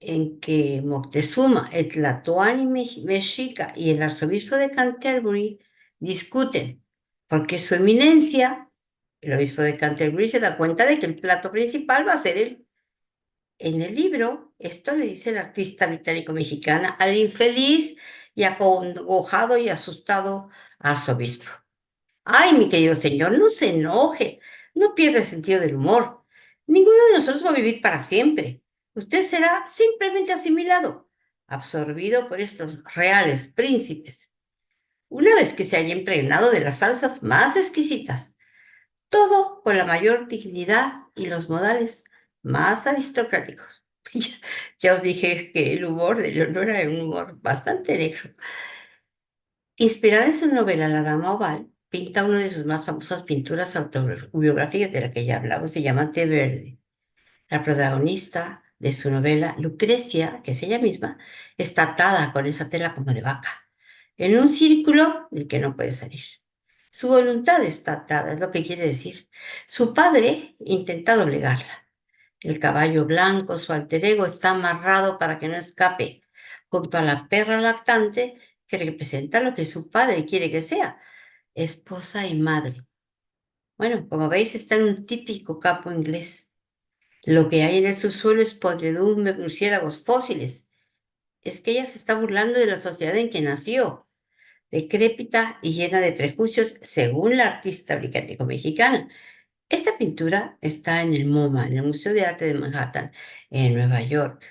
en que Moctezuma, el Tlatoani mexica y el arzobispo de Canterbury discuten porque su eminencia, el obispo de Canterbury, se da cuenta de que el plato principal va a ser él. En el libro, esto le dice el artista británico-mexicana al infeliz y acongojado y asustado arzobispo. Ay, mi querido señor, no se enoje, no pierda el sentido del humor. Ninguno de nosotros va a vivir para siempre. Usted será simplemente asimilado, absorbido por estos reales príncipes. Una vez que se haya impregnado de las salsas más exquisitas, todo con la mayor dignidad y los modales más aristocráticos. Ya os dije que el humor de Leonora era un humor bastante negro. Inspirada en su novela La Dama Oval, pinta una de sus más famosas pinturas autobiográficas de la que ya hablamos, se llama Té Verde. La protagonista de su novela, Lucrecia, que es ella misma, está atada con esa tela como de vaca, en un círculo del que no puede salir. Su voluntad está atada, es lo que quiere decir. Su padre intenta doblegarla. El caballo blanco, su alter ego, está amarrado para que no escape, junto a la perra lactante que representa lo que su padre quiere que sea, esposa y madre. Bueno, como veis, está en un típico capo inglés. Lo que hay en el subsuelo es podredumbre, murciélagos fósiles. Es que ella se está burlando de la sociedad en que nació, decrépita y llena de prejuicios, según la artista británico-mexicana. Esta pintura está en el MoMA, en el Museo de Arte de Manhattan, en Nueva York.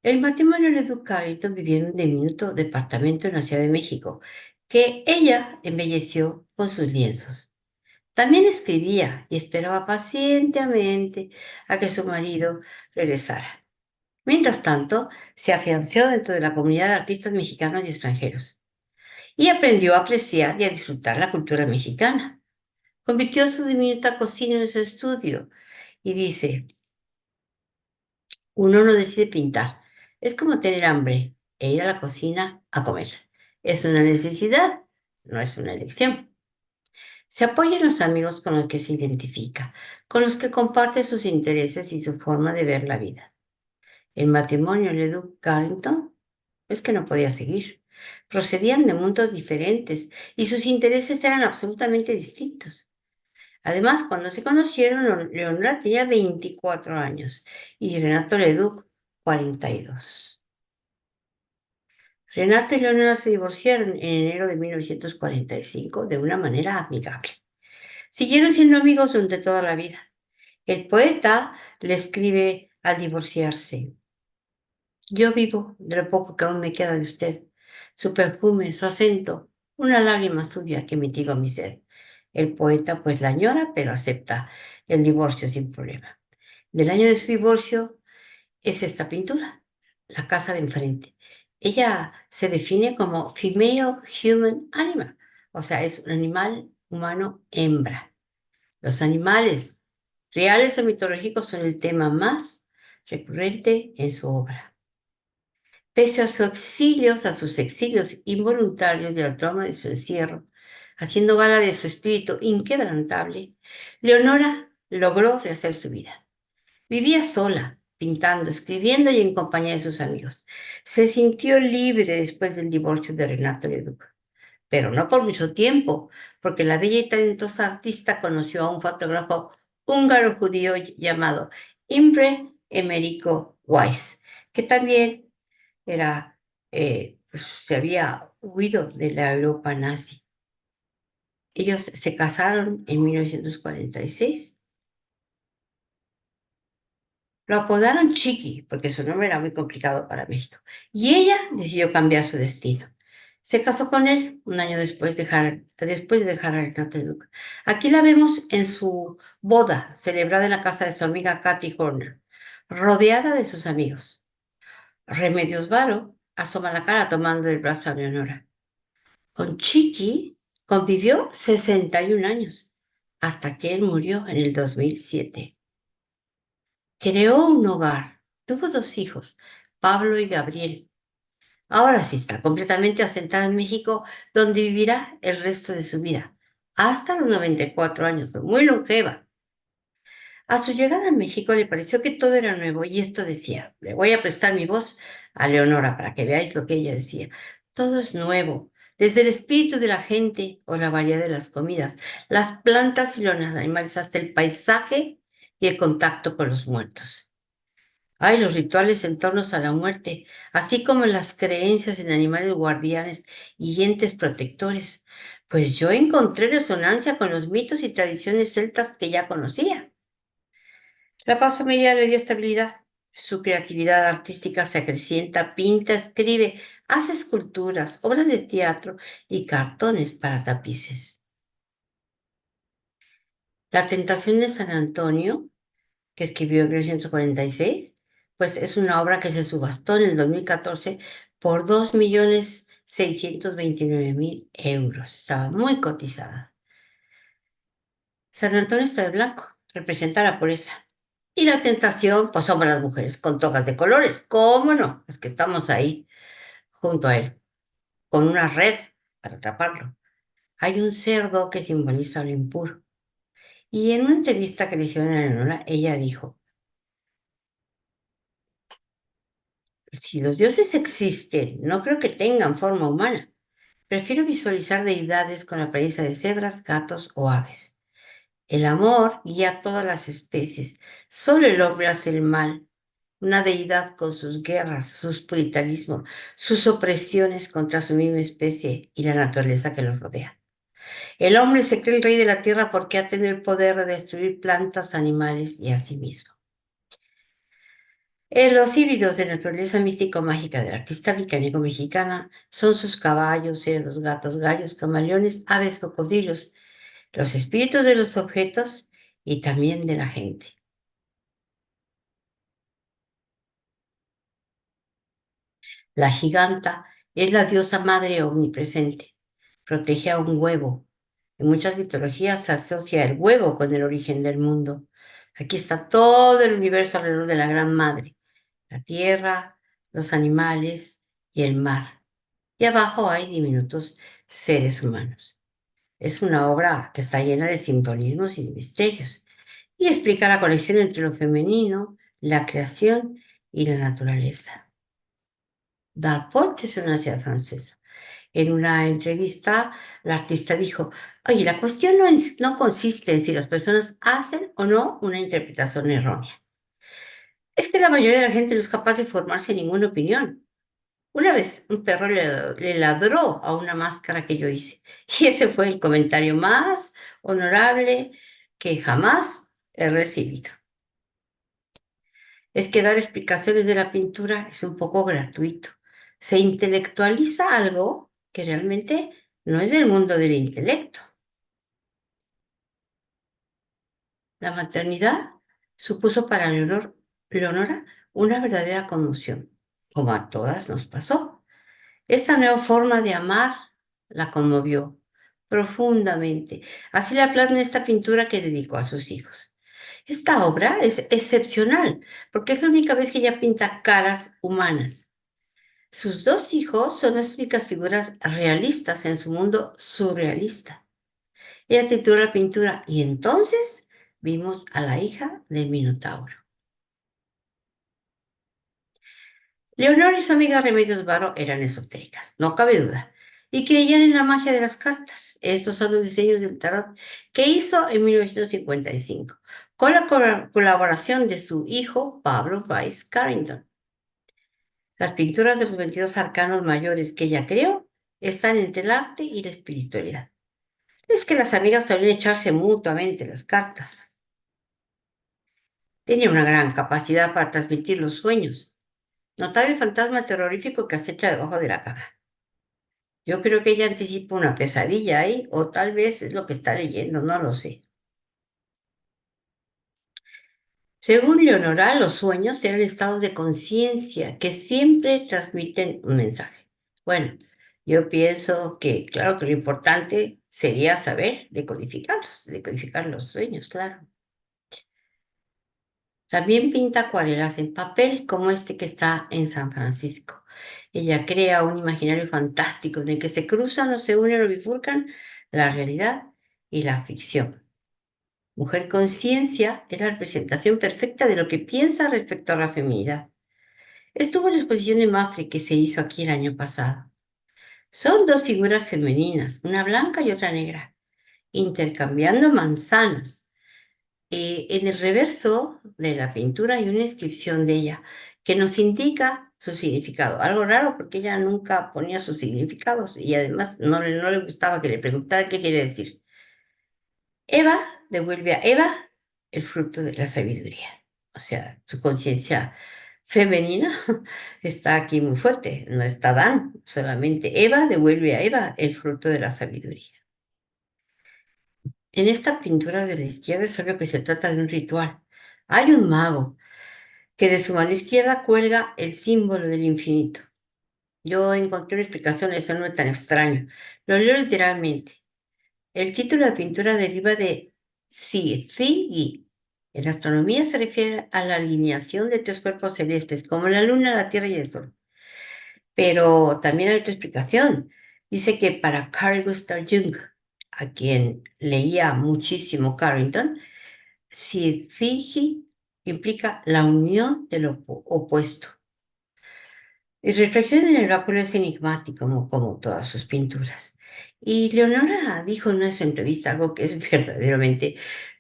El matrimonio de Carrington vivía en un diminuto departamento en la Ciudad de México, que ella embelleció con sus lienzos. También escribía y esperaba pacientemente a que su marido regresara. Mientras tanto, se afianzó dentro de la comunidad de artistas mexicanos y extranjeros y aprendió a apreciar y a disfrutar la cultura mexicana. Convirtió su diminuta cocina en su estudio y dice, uno no decide pintar, es como tener hambre e ir a la cocina a comer. Es una necesidad, no es una elección. Se apoya en los amigos con los que se identifica, con los que comparte sus intereses y su forma de ver la vida. El matrimonio Leduc Carrington es que no podía seguir. Procedían de mundos diferentes y sus intereses eran absolutamente distintos. Además, cuando se conocieron, Leonora tenía 24 años y Renato Leduc 42. Renato y Leonora se divorciaron en enero de 1945 de una manera amigable. Siguieron siendo amigos durante toda la vida. El poeta le escribe al divorciarse: yo vivo de lo poco que aún me queda de usted, su perfume, su acento, una lágrima suya que mitiga mi sed. El poeta pues la añora, pero acepta el divorcio sin problema. Del año de su divorcio es esta pintura, La casa de enfrente. Ella se define como female human animal, o sea, es un animal humano hembra. Los animales, reales o mitológicos, son el tema más recurrente en su obra. Pese a sus exilios involuntarios y al trauma de su encierro, haciendo gala de su espíritu inquebrantable, Leonora logró rehacer su vida. Vivía sola, pintando, escribiendo y en compañía de sus amigos. Se sintió libre después del divorcio de Renato Leduc, pero no por mucho tiempo, porque la bella y talentosa artista conoció a un fotógrafo húngaro-judío llamado Imre Emerico Weiss, que también se había huido de la Europa nazi. Ellos se casaron en 1946. Lo apodaron Chiqui, porque su nombre era muy complicado para México, y ella decidió cambiar su destino. Se casó con él un año después de dejar a Renato Leduc. Aquí la vemos en su boda, celebrada en la casa de su amiga Kathy Horner, rodeada de sus amigos. Remedios Varo asoma la cara tomando del brazo a Leonora. Con Chiqui convivió 61 años, hasta que él murió en el 2007. Creó un hogar, tuvo 2 hijos, Pablo y Gabriel. Ahora sí está completamente asentada en México, donde vivirá el resto de su vida, hasta los 94 años, fue muy longeva. A su llegada a México le pareció que todo era nuevo y esto decía, le voy a prestar mi voz a Leonora para que veáis lo que ella decía. Todo es nuevo, desde el espíritu de la gente o la variedad de las comidas, las plantas y los animales, hasta el paisaje y el contacto con los muertos. Hay los rituales en torno a la muerte, así como las creencias en animales guardianes y entes protectores. Pues yo encontré resonancia con los mitos y tradiciones celtas que ya conocía. La paz familiar le dio estabilidad. Su creatividad artística se acrecienta, pinta, escribe, hace esculturas, obras de teatro y cartones para tapices. La tentación de San Antonio, que escribió en 1946, pues es una obra que se subastó en el 2014 por 2.629.000 euros. Estaba muy cotizada. San Antonio está de blanco, representa la pureza. Y la tentación, pues somos las mujeres con togas de colores. ¿Cómo no? Es que estamos ahí junto a él, con una red para atraparlo. Hay un cerdo que simboliza lo impuro. Y en una entrevista que le hicieron a Leonora, ella dijo, si los dioses existen, no creo que tengan forma humana. Prefiero visualizar deidades con la apariencia de cebras, gatos o aves. El amor guía a todas las especies. Solo el hombre hace el mal. Una deidad con sus guerras, sus puritanismos, sus opresiones contra su misma especie y la naturaleza que los rodea. El hombre se cree el rey de la tierra porque ha tenido el poder de destruir plantas, animales y a sí mismo. Los híbridos de naturaleza místico-mágica del artista británico-mexicana son sus caballos, cerdos, gatos, gallos, camaleones, aves, cocodrilos, los espíritus de los objetos y también de la gente. La giganta es la diosa madre omnipresente. Protege a un huevo. En muchas mitologías se asocia el huevo con el origen del mundo. Aquí está todo el universo alrededor de la gran madre. La tierra, los animales y el mar. Y abajo hay diminutos seres humanos. Es una obra que está llena de simbolismos y de misterios y explica la conexión entre lo femenino, la creación y la naturaleza. Darport es una ciudad francesa. En una entrevista, la artista dijo, oye, la cuestión no consiste en si las personas hacen o no una interpretación errónea. Es que la mayoría de la gente no es capaz de formarse ninguna opinión. Una vez un perro le ladró a una máscara que yo hice y ese fue el comentario más honorable que jamás he recibido. Es que dar explicaciones de la pintura es un poco gratuito. Se intelectualiza algo que realmente no es del mundo del intelecto. La maternidad supuso para Leonora una verdadera conmoción, como a todas nos pasó. Esta nueva forma de amar la conmovió profundamente. Así la plasma esta pintura que dedicó a sus hijos. Esta obra es excepcional porque es la única vez que ella pinta caras humanas. Sus dos hijos son las únicas figuras realistas en su mundo surrealista. Ella tituló la pintura y entonces vimos a la hija del Minotauro. Leonor y su amiga Remedios Varo eran esotéricas, no cabe duda, y creían en la magia de las cartas. Estos son los diseños del tarot que hizo en 1955, con la colaboración de su hijo Pablo Weiss Carrington. Las pinturas de los 22 arcanos mayores que ella creó están entre el arte y la espiritualidad. Es que las amigas solían echarse mutuamente las cartas. Tenía una gran capacidad para transmitir los sueños. Notar el fantasma terrorífico que acecha debajo de la cama. Yo creo que ella anticipa una pesadilla ahí, o tal vez es lo que está leyendo, no lo sé. Según Leonora, los sueños eran estados de conciencia que siempre transmiten un mensaje. Bueno, yo pienso que, claro, que lo importante sería saber decodificar los sueños, claro. También pinta acuarelas en papel, como este que está en San Francisco. Ella crea un imaginario fantástico en el que se cruzan o se unen o bifurcan la realidad y la ficción. Mujer Conciencia es la representación perfecta de lo que piensa respecto a la feminidad. Estuvo en la exposición de Mafre que se hizo aquí el año pasado. Son dos figuras femeninas, una blanca y otra negra, intercambiando manzanas. En el reverso de la pintura hay una inscripción de ella que nos indica su significado. Algo raro porque ella nunca ponía sus significados y además no le gustaba que le preguntaran qué quiere decir. Eva devuelve a Eva el fruto de la sabiduría. O sea, su conciencia femenina está aquí muy fuerte, no está Dan, solamente Eva devuelve a Eva el fruto de la sabiduría. En esta pintura de la izquierda es obvio que se trata de un ritual. Hay un mago que de su mano izquierda cuelga el símbolo del infinito. Yo encontré una explicación, eso no es tan extraño. Lo leo literalmente. El título de la pintura deriva de Syzygy. En la astronomía se refiere a la alineación de tres cuerpos celestes, como la Luna, la Tierra y el Sol. Pero también hay otra explicación. Dice que para Carl Gustav Jung, a quien leía muchísimo Carrington, Syzygy implica la unión de lo opuesto. Y Reflexión en el oráculo es enigmático, como todas sus pinturas. Y Leonora dijo en una entrevista algo que es verdaderamente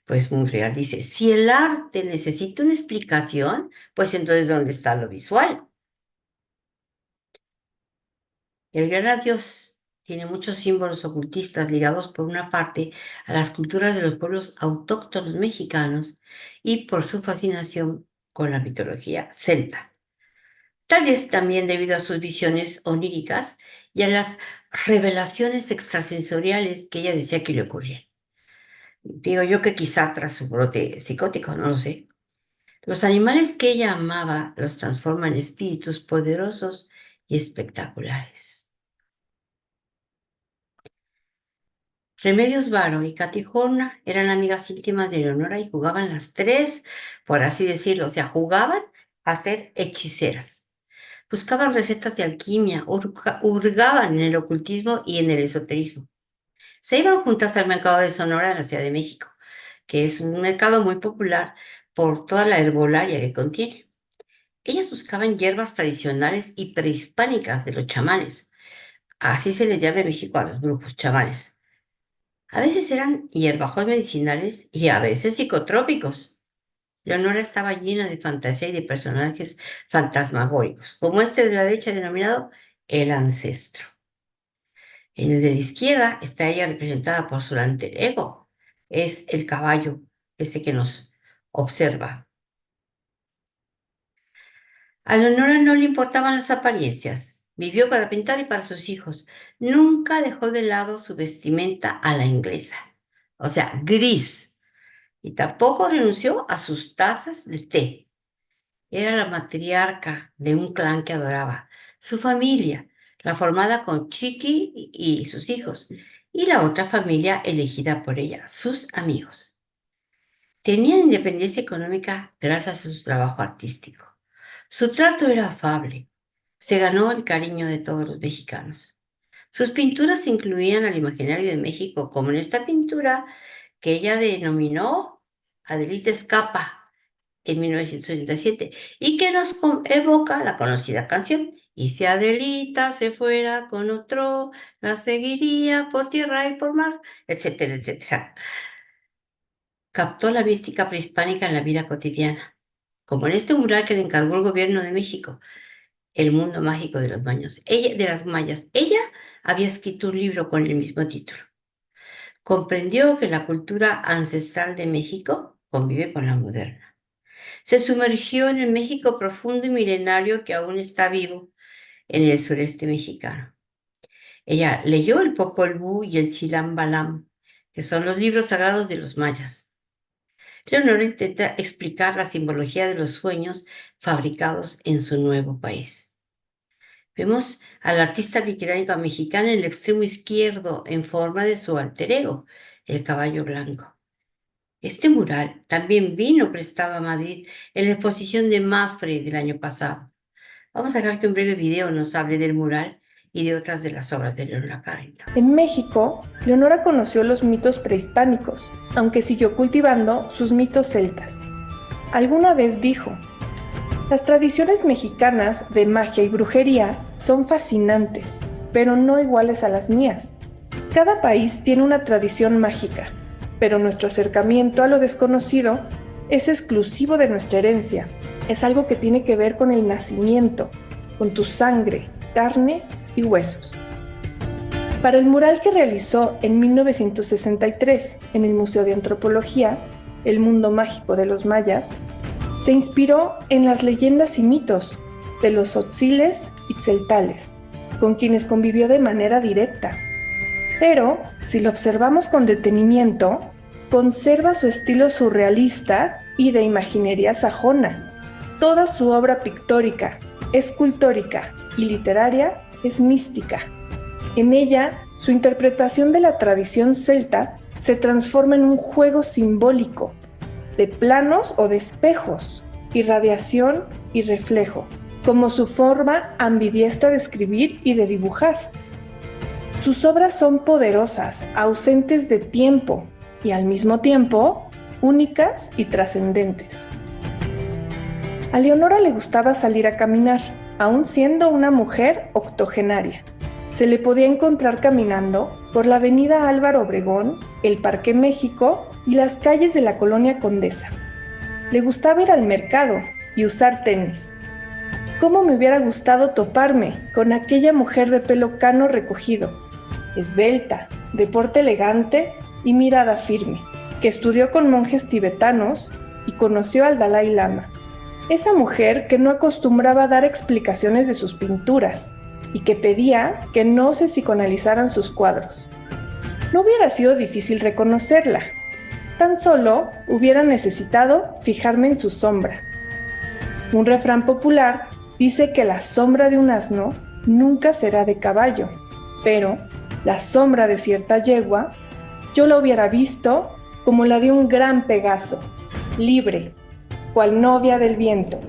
pues muy real. Dice, si el arte necesita una explicación, pues entonces ¿dónde está lo visual? El gran adiós tiene muchos símbolos ocultistas ligados por una parte a las culturas de los pueblos autóctonos mexicanos y por su fascinación con la mitología celta. Tal vez también debido a sus visiones oníricas y a las revelaciones extrasensoriales que ella decía que le ocurrían. Digo yo que quizá tras su brote psicótico, no lo sé. Los animales que ella amaba los transforma en espíritus poderosos y espectaculares. Remedios Varo y Katy Horner eran amigas íntimas de Leonora y jugaban las tres, por así decirlo, o sea, jugaban a ser hechiceras. Buscaban recetas de alquimia, hurgaban en el ocultismo y en el esoterismo. Se iban juntas al mercado de Sonora en la Ciudad de México, que es un mercado muy popular por toda la herbolaria que contiene. Ellas buscaban hierbas tradicionales y prehispánicas de los chamanes. Así se les llama en México a los brujos chamanes. A veces eran hierbajos medicinales y a veces psicotrópicos. Leonora estaba llena de fantasía y de personajes fantasmagóricos, como este de la derecha denominado el ancestro. En el de la izquierda está ella representada por su alter ego, es el caballo, ese que nos observa. A Leonora no le importaban las apariencias, vivió para pintar y para sus hijos, nunca dejó de lado su vestimenta a la inglesa, o sea, gris, y tampoco renunció a sus tazas de té. Era la matriarca de un clan que adoraba, su familia, la formada con Chiqui y sus hijos, y la otra familia elegida por ella, sus amigos. Tenían independencia económica gracias a su trabajo artístico. Su trato era afable. Se ganó el cariño de todos los mexicanos. Sus pinturas incluían al imaginario de México, como en esta pintura que ella denominó Adelita Escapa en 1987 y que nos evoca la conocida canción Y si Adelita se fuera con otro, la seguiría por tierra y por mar, etcétera, etcétera. Captó la mística prehispánica en la vida cotidiana, como en este mural que le encargó el gobierno de México, El mundo mágico de los mayas. Ella había escrito un libro con el mismo título. Comprendió que la cultura ancestral de México convive con la moderna. Se sumergió en el México profundo y milenario que aún está vivo en el sureste mexicano. Ella leyó el Popol Vuh y el Chilam Balam, que son los libros sagrados de los mayas. Leonora intenta explicar la simbología de los sueños fabricados en su nuevo país. Vemos al artista literario mexicano en el extremo izquierdo en forma de su alter ego, el caballo blanco. Este mural también vino prestado a Madrid en la exposición de Mafre del año pasado. Vamos a dejar que un breve video nos hable del mural y de otras de las obras de Leonora Carrington. En México, Leonora conoció los mitos prehispánicos, aunque siguió cultivando sus mitos celtas. Alguna vez dijo: las tradiciones mexicanas de magia y brujería son fascinantes. pero no iguales a las mías. Cada país tiene una tradición mágica, pero nuestro acercamiento a lo desconocido es exclusivo de nuestra herencia. Es algo que tiene que ver con el nacimiento, con tu sangre, carne y huesos. Para el mural que realizó en 1963 en el Museo de Antropología, El mundo mágico de los mayas, se inspiró en las leyendas y mitos de los tzotziles y tzeltales, con quienes convivió de manera directa. Pero, si lo observamos con detenimiento, conserva su estilo surrealista y de imaginería sajona. Toda su obra pictórica, escultórica y literaria es mística. En ella, su interpretación de la tradición celta se transforma en un juego simbólico, de planos o de espejos, irradiación y reflejo, como su forma ambidiestra de escribir y de dibujar. Sus obras son poderosas, ausentes de tiempo y al mismo tiempo únicas y trascendentes. A Leonora le gustaba salir a caminar, aún siendo una mujer octogenaria. Se le podía encontrar caminando por la avenida Álvaro Obregón, el Parque México y las calles de la Colonia Condesa. Le gustaba ir al mercado y usar tenis. ¿Cómo me hubiera gustado toparme con aquella mujer de pelo cano recogido, esbelta, de porte elegante y mirada firme, que estudió con monjes tibetanos y conoció al Dalai Lama? Esa mujer que no acostumbraba a dar explicaciones de sus pinturas y que pedía que no se psicoanalizaran sus cuadros. No hubiera sido difícil reconocerla. Tan solo hubiera necesitado fijarme en su sombra. Un refrán popular dice que la sombra de un asno nunca será de caballo, pero la sombra de cierta yegua yo la hubiera visto como la de un gran Pegaso, libre, cual novia del viento.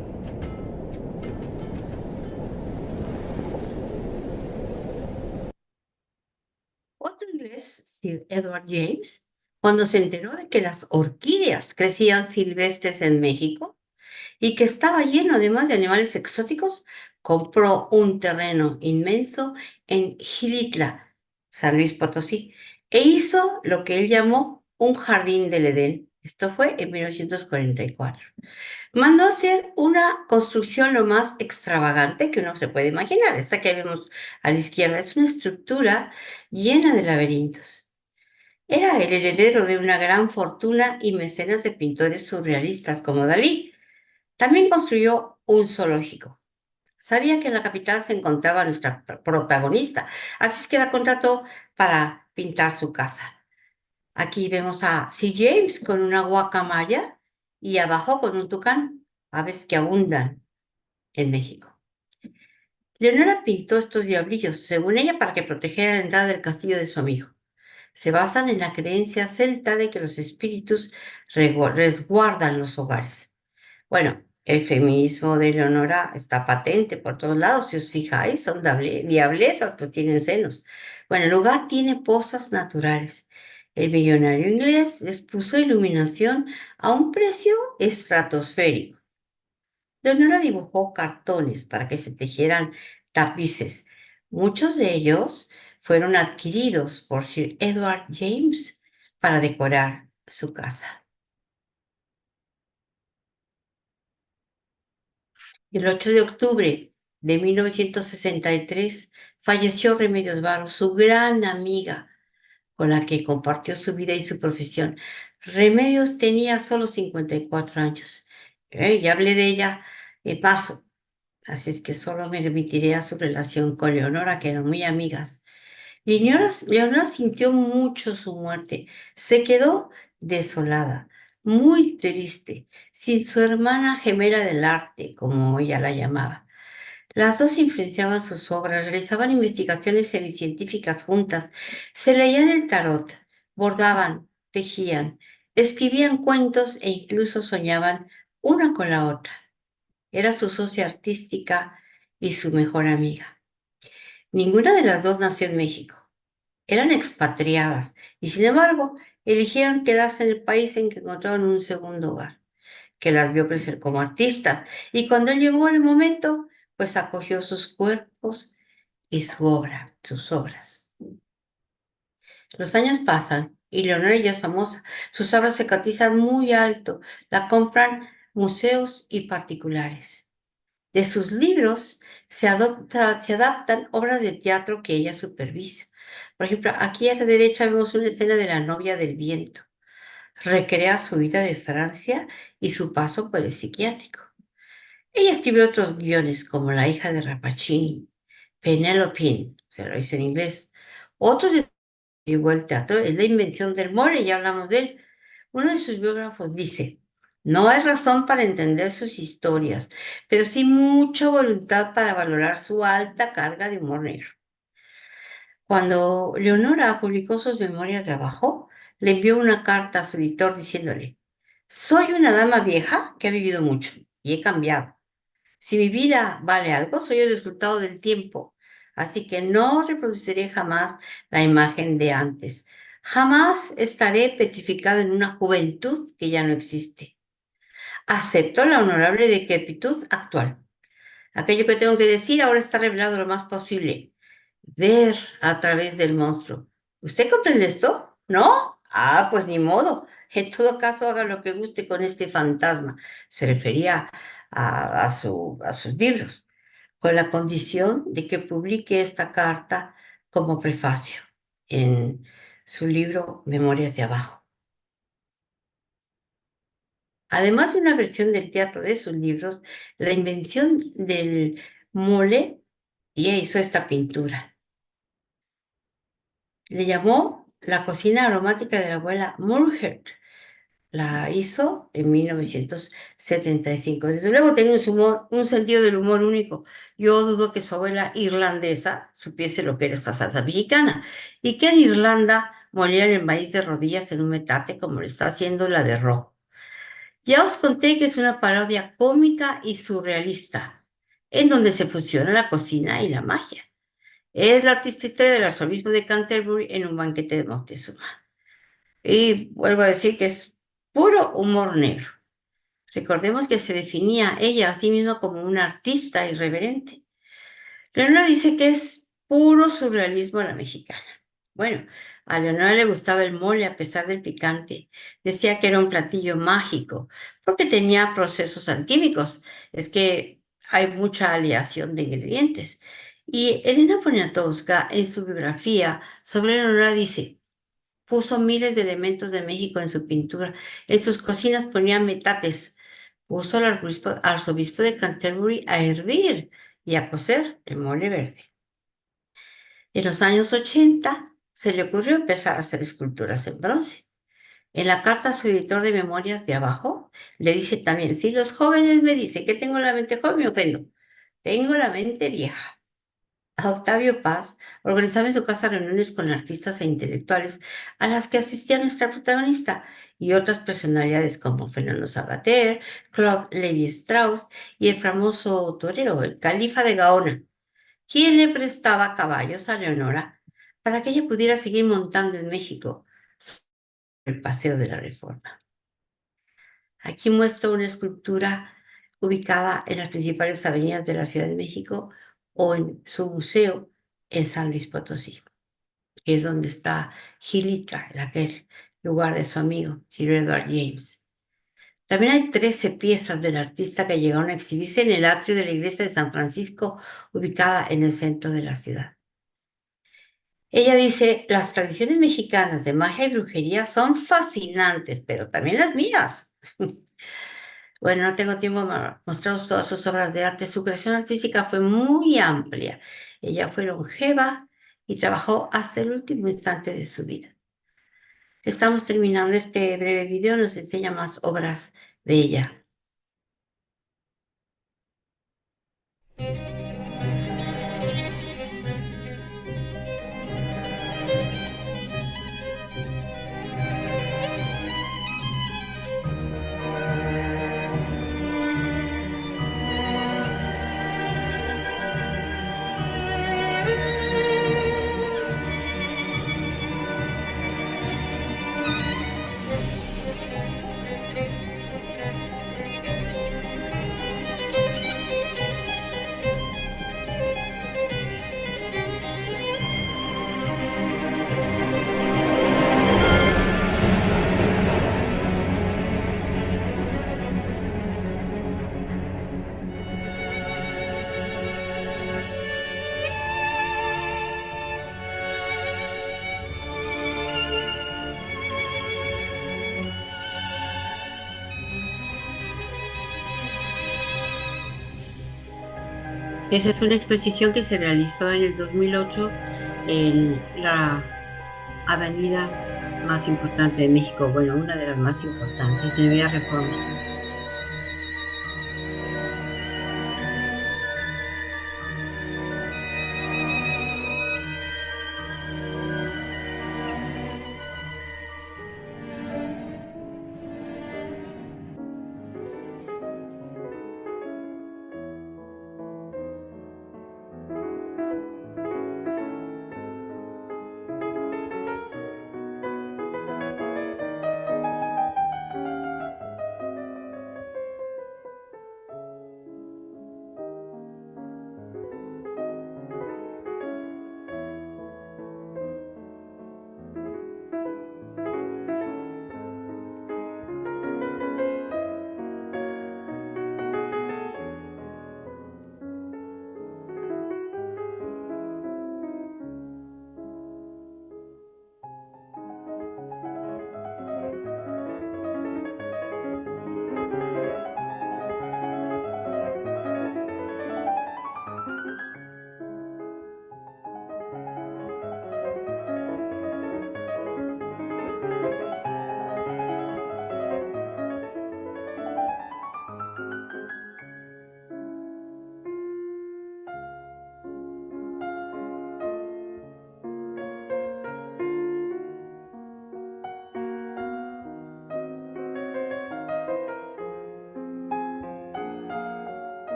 Otro inglés, Sir Edward James, cuando se enteró de que las orquídeas crecían silvestres en México y que estaba lleno además de animales exóticos, compró un terreno inmenso en Xilitla, San Luis Potosí, e hizo lo que él llamó un jardín del Edén. Esto fue en 1944. Mandó hacer una construcción lo más extravagante que uno se puede imaginar. Esta que vemos a la izquierda es una estructura llena de laberintos. Era el heredero de una gran fortuna y mecenas de pintores surrealistas como Dalí. También construyó un zoológico. Sabía que en la capital se encontraba nuestra protagonista, así es que la contrató para pintar su casa. Aquí vemos a Sir James con una guacamaya y abajo con un tucán, aves que abundan en México. Leonora pintó estos diablillos, según ella, para que protegiera la entrada del castillo de su amigo. Se basan en la creencia celta de que los espíritus resguardan los hogares. Bueno, el feminismo de Leonora está patente por todos lados, si os fijáis, son diablesas, pues tienen senos. Bueno, el lugar tiene pozas naturales. El millonario inglés les puso iluminación a un precio estratosférico. Leonora dibujó cartones para que se tejieran tapices. Muchos de ellos fueron adquiridos por Sir Edward James para decorar su casa. El 8 de octubre de 1963 falleció Remedios Varo, su gran amiga con la que compartió su vida y su profesión. Remedios tenía solo 54 años. Ya hablé de ella en paso, así es que solo me remitiré a su relación con Leonora, que eran muy amigas. Leonora sintió mucho su muerte. Se quedó desolada, muy triste, sin su hermana gemela del arte, como ella la llamaba. Las dos influenciaban sus obras, realizaban investigaciones semicientíficas juntas, se leían el tarot, bordaban, tejían, escribían cuentos e incluso soñaban una con la otra. Era su socia artística y su mejor amiga. Ninguna de las dos nació en México. Eran expatriadas y, sin embargo, eligieron quedarse en el país en que encontraron un segundo hogar, que las vio crecer como artistas. Y cuando llegó el momento, pues acogió sus cuerpos y sus obras. Los años pasan y Leonora ya es famosa. Sus obras se cotizan muy alto, la compran museos y particulares. De sus libros se adaptan obras de teatro que ella supervisa. Por ejemplo, aquí a la derecha vemos una escena de La novia del viento. Recrea su vida de Francia y su paso por el psiquiátrico. Ella escribió otros guiones como La hija de Rappaccini, Penelope, se lo hizo en inglés. Otros llegó al teatro, es la invención del More, ya hablamos de él. Uno de sus biógrafos dice, no hay razón para entender sus historias, pero sí mucha voluntad para valorar su alta carga de humor negro. Cuando Leonora publicó sus memorias de abajo, le envió una carta a su editor diciéndole, soy una dama vieja que ha vivido mucho y he cambiado. Si mi vida vale algo, soy el resultado del tiempo. Así que no reproduciré jamás la imagen de antes. Jamás estaré petrificada en una juventud que ya no existe. Acepto la honorable decrepitud actual. Aquello que tengo que decir ahora está revelado lo más posible. Ver a través del monstruo. ¿Usted comprende esto? ¿No? Ah, pues ni modo. En todo caso, haga lo que guste con este fantasma. Se refería a sus libros, con la condición de que publique esta carta como prefacio en su libro Memorias de Abajo. Además de una versión del teatro de sus libros, la invención del mole, y hizo esta pintura. Le llamó La cocina aromática de la abuela Mulhert. La hizo en 1975. Desde luego tenía un sentido del humor único. Yo dudo que su abuela irlandesa supiese lo que era esta salsa mexicana y que en Irlanda molían el maíz de rodillas en un metate como lo está haciendo la de rojo. Ya os conté que es una parodia cómica y surrealista, en donde se fusiona la cocina y la magia. Es la triste historia del arzobispo de Canterbury en un banquete de Moctezuma. Y vuelvo a decir que es puro humor negro. Recordemos que se definía ella a sí misma como una artista irreverente. Leonora dice que es puro surrealismo a la mexicana. Bueno, a Leonora le gustaba el mole a pesar del picante. Decía que era un platillo mágico porque tenía procesos alquímicos. Es que hay mucha aleación de ingredientes. Y Elena Poniatowska, en su biografía sobre Leonora, dice, puso miles de elementos de México en su pintura. En sus cocinas ponía metates. Puso al arzobispo de Canterbury a hervir y a cocer el mole verde. En los años 80 se le ocurrió empezar a hacer esculturas en bronce. En la carta a su editor de memorias de abajo, le dice también, si los jóvenes me dicen que tengo la mente joven, me ofendo. Tengo la mente vieja. A Octavio Paz organizaba en su casa reuniones con artistas e intelectuales a las que asistía nuestra protagonista y otras personalidades como Fernando Savater, Claude Lévi-Strauss y el famoso torero, el califa de Gaona, quien le prestaba caballos a Leonora para que ella pudiera seguir montando en México el Paseo de la Reforma. Aquí muestro una escultura ubicada en las principales avenidas de la Ciudad de México o en su museo en San Luis Potosí, que es donde está Gilitra, en aquel lugar de su amigo Sir Edward James. También hay 13 piezas del artista que llegaron a exhibirse en el atrio de la iglesia de San Francisco, ubicada en el centro de la ciudad. Ella dice, las tradiciones mexicanas de magia y brujería son fascinantes, pero también las mías. Bueno, no tengo tiempo para mostraros todas sus obras de arte. Su creación artística fue muy amplia. Ella fue longeva y trabajó hasta el último instante de su vida. Estamos terminando este breve video, nos enseña más obras de ella. Esa es una exposición que se realizó en el 2008 en la avenida más importante de México, bueno, una de las más importantes, en Vía Reforma.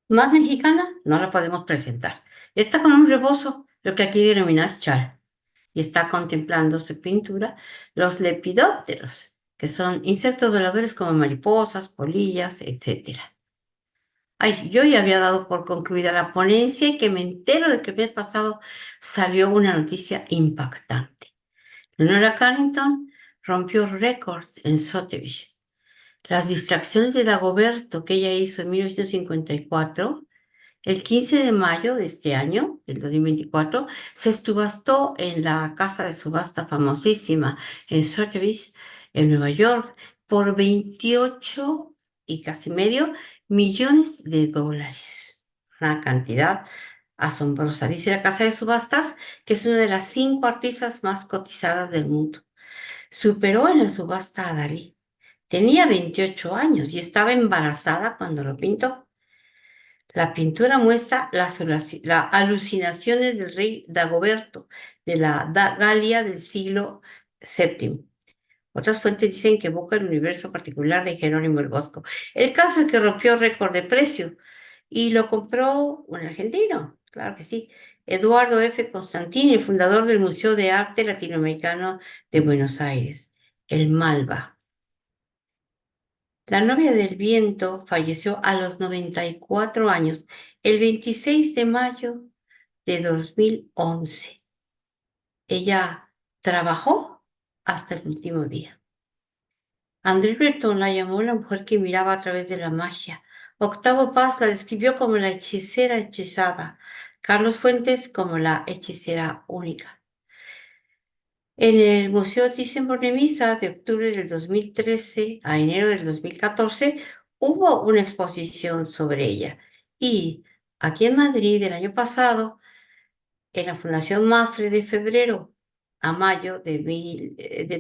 Más mexicana no la podemos presentar. Está con un rebozo, lo que aquí denominamos chal, y está contemplando su pintura los lepidópteros, que son insectos voladores como mariposas, polillas, etc. Ay, yo ya había dado por concluida la ponencia y que me entero de que el mes pasado salió una noticia impactante. Leonora Carrington rompió récord en Sotheby's. Las distracciones de Dagoberto que ella hizo en 1954, el 15 de mayo de este año, del 2024, se subastó en la casa de subasta famosísima en Sotheby's, en Nueva York, por 28 y casi medio millones de dólares. Una cantidad asombrosa. Dice la casa de subastas que es una de las 5 artistas más cotizadas del mundo. Superó en la subasta a Dalí. Tenía 28 años y estaba embarazada cuando lo pintó. La pintura muestra las alucinaciones del rey Dagoberto de la Galia del siglo VII. Otras fuentes dicen que evoca el universo particular de Jerónimo el Bosco. El caso es que rompió récord de precio y lo compró un argentino, claro que sí, Eduardo F. Constantini, el fundador del Museo de Arte Latinoamericano de Buenos Aires, el Malva. La novia del viento falleció a los 94 años, el 26 de mayo de 2011. Ella trabajó hasta el último día. André Breton la llamó la mujer que miraba a través de la magia. Octavo Paz la describió como la hechicera hechizada. Carlos Fuentes como la hechicera única. En el Museo Thyssen-Bornemisza de octubre del 2013 a enero del 2014 hubo una exposición sobre ella. Y aquí en Madrid el año pasado, en la Fundación Mafre, de febrero a mayo de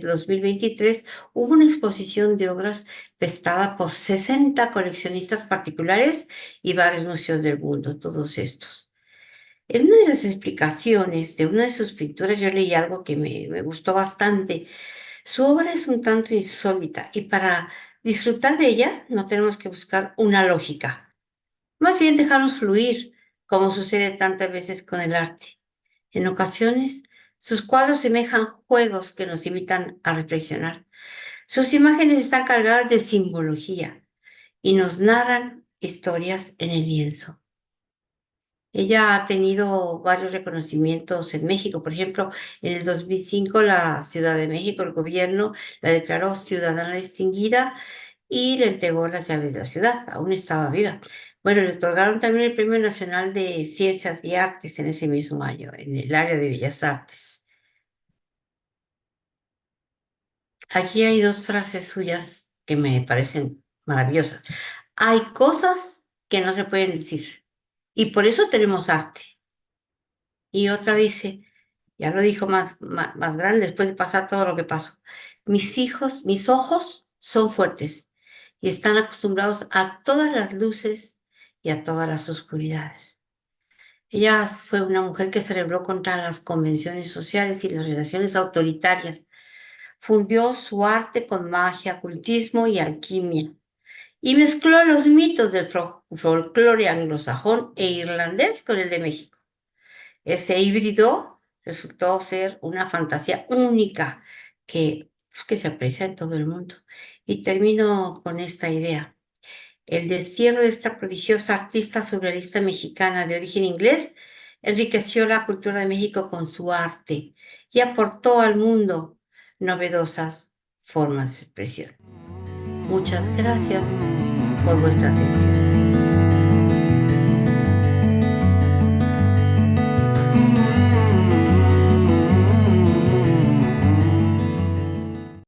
2023, hubo una exposición de obras prestada por 60 coleccionistas particulares y varios museos del mundo, todos estos. En una de las explicaciones de una de sus pinturas yo leí algo que me gustó bastante. Su obra es un tanto insólita y para disfrutar de ella no tenemos que buscar una lógica. Más bien dejarnos fluir, como sucede tantas veces con el arte. En ocasiones, sus cuadros semejan juegos que nos invitan a reflexionar. Sus imágenes están cargadas de simbología y nos narran historias en el lienzo. Ella ha tenido varios reconocimientos en México. Por ejemplo, en el 2005 la Ciudad de México, el gobierno, la declaró ciudadana distinguida y le entregó las llaves de la ciudad. Aún estaba viva. Bueno, le otorgaron también el Premio Nacional de Ciencias y Artes en ese mismo año, en el área de Bellas Artes. Aquí hay dos frases suyas que me parecen maravillosas. Hay cosas que no se pueden decir y por eso tenemos arte. Y otra dice, ya lo dijo más grande después de pasar todo lo que pasó. Mis ojos son fuertes y están acostumbrados a todas las luces y a todas las oscuridades. Ella fue una mujer que se rebeló contra las convenciones sociales y las relaciones autoritarias. Fundió su arte con magia, ocultismo y alquimia. Y mezcló los mitos del folclore anglosajón e irlandés con el de México. Ese híbrido resultó ser una fantasía única que se aprecia en todo el mundo. Y termino con esta idea. El destierro de esta prodigiosa artista surrealista mexicana de origen inglés enriqueció la cultura de México con su arte y aportó al mundo novedosas formas de expresión. Muchas gracias por vuestra atención.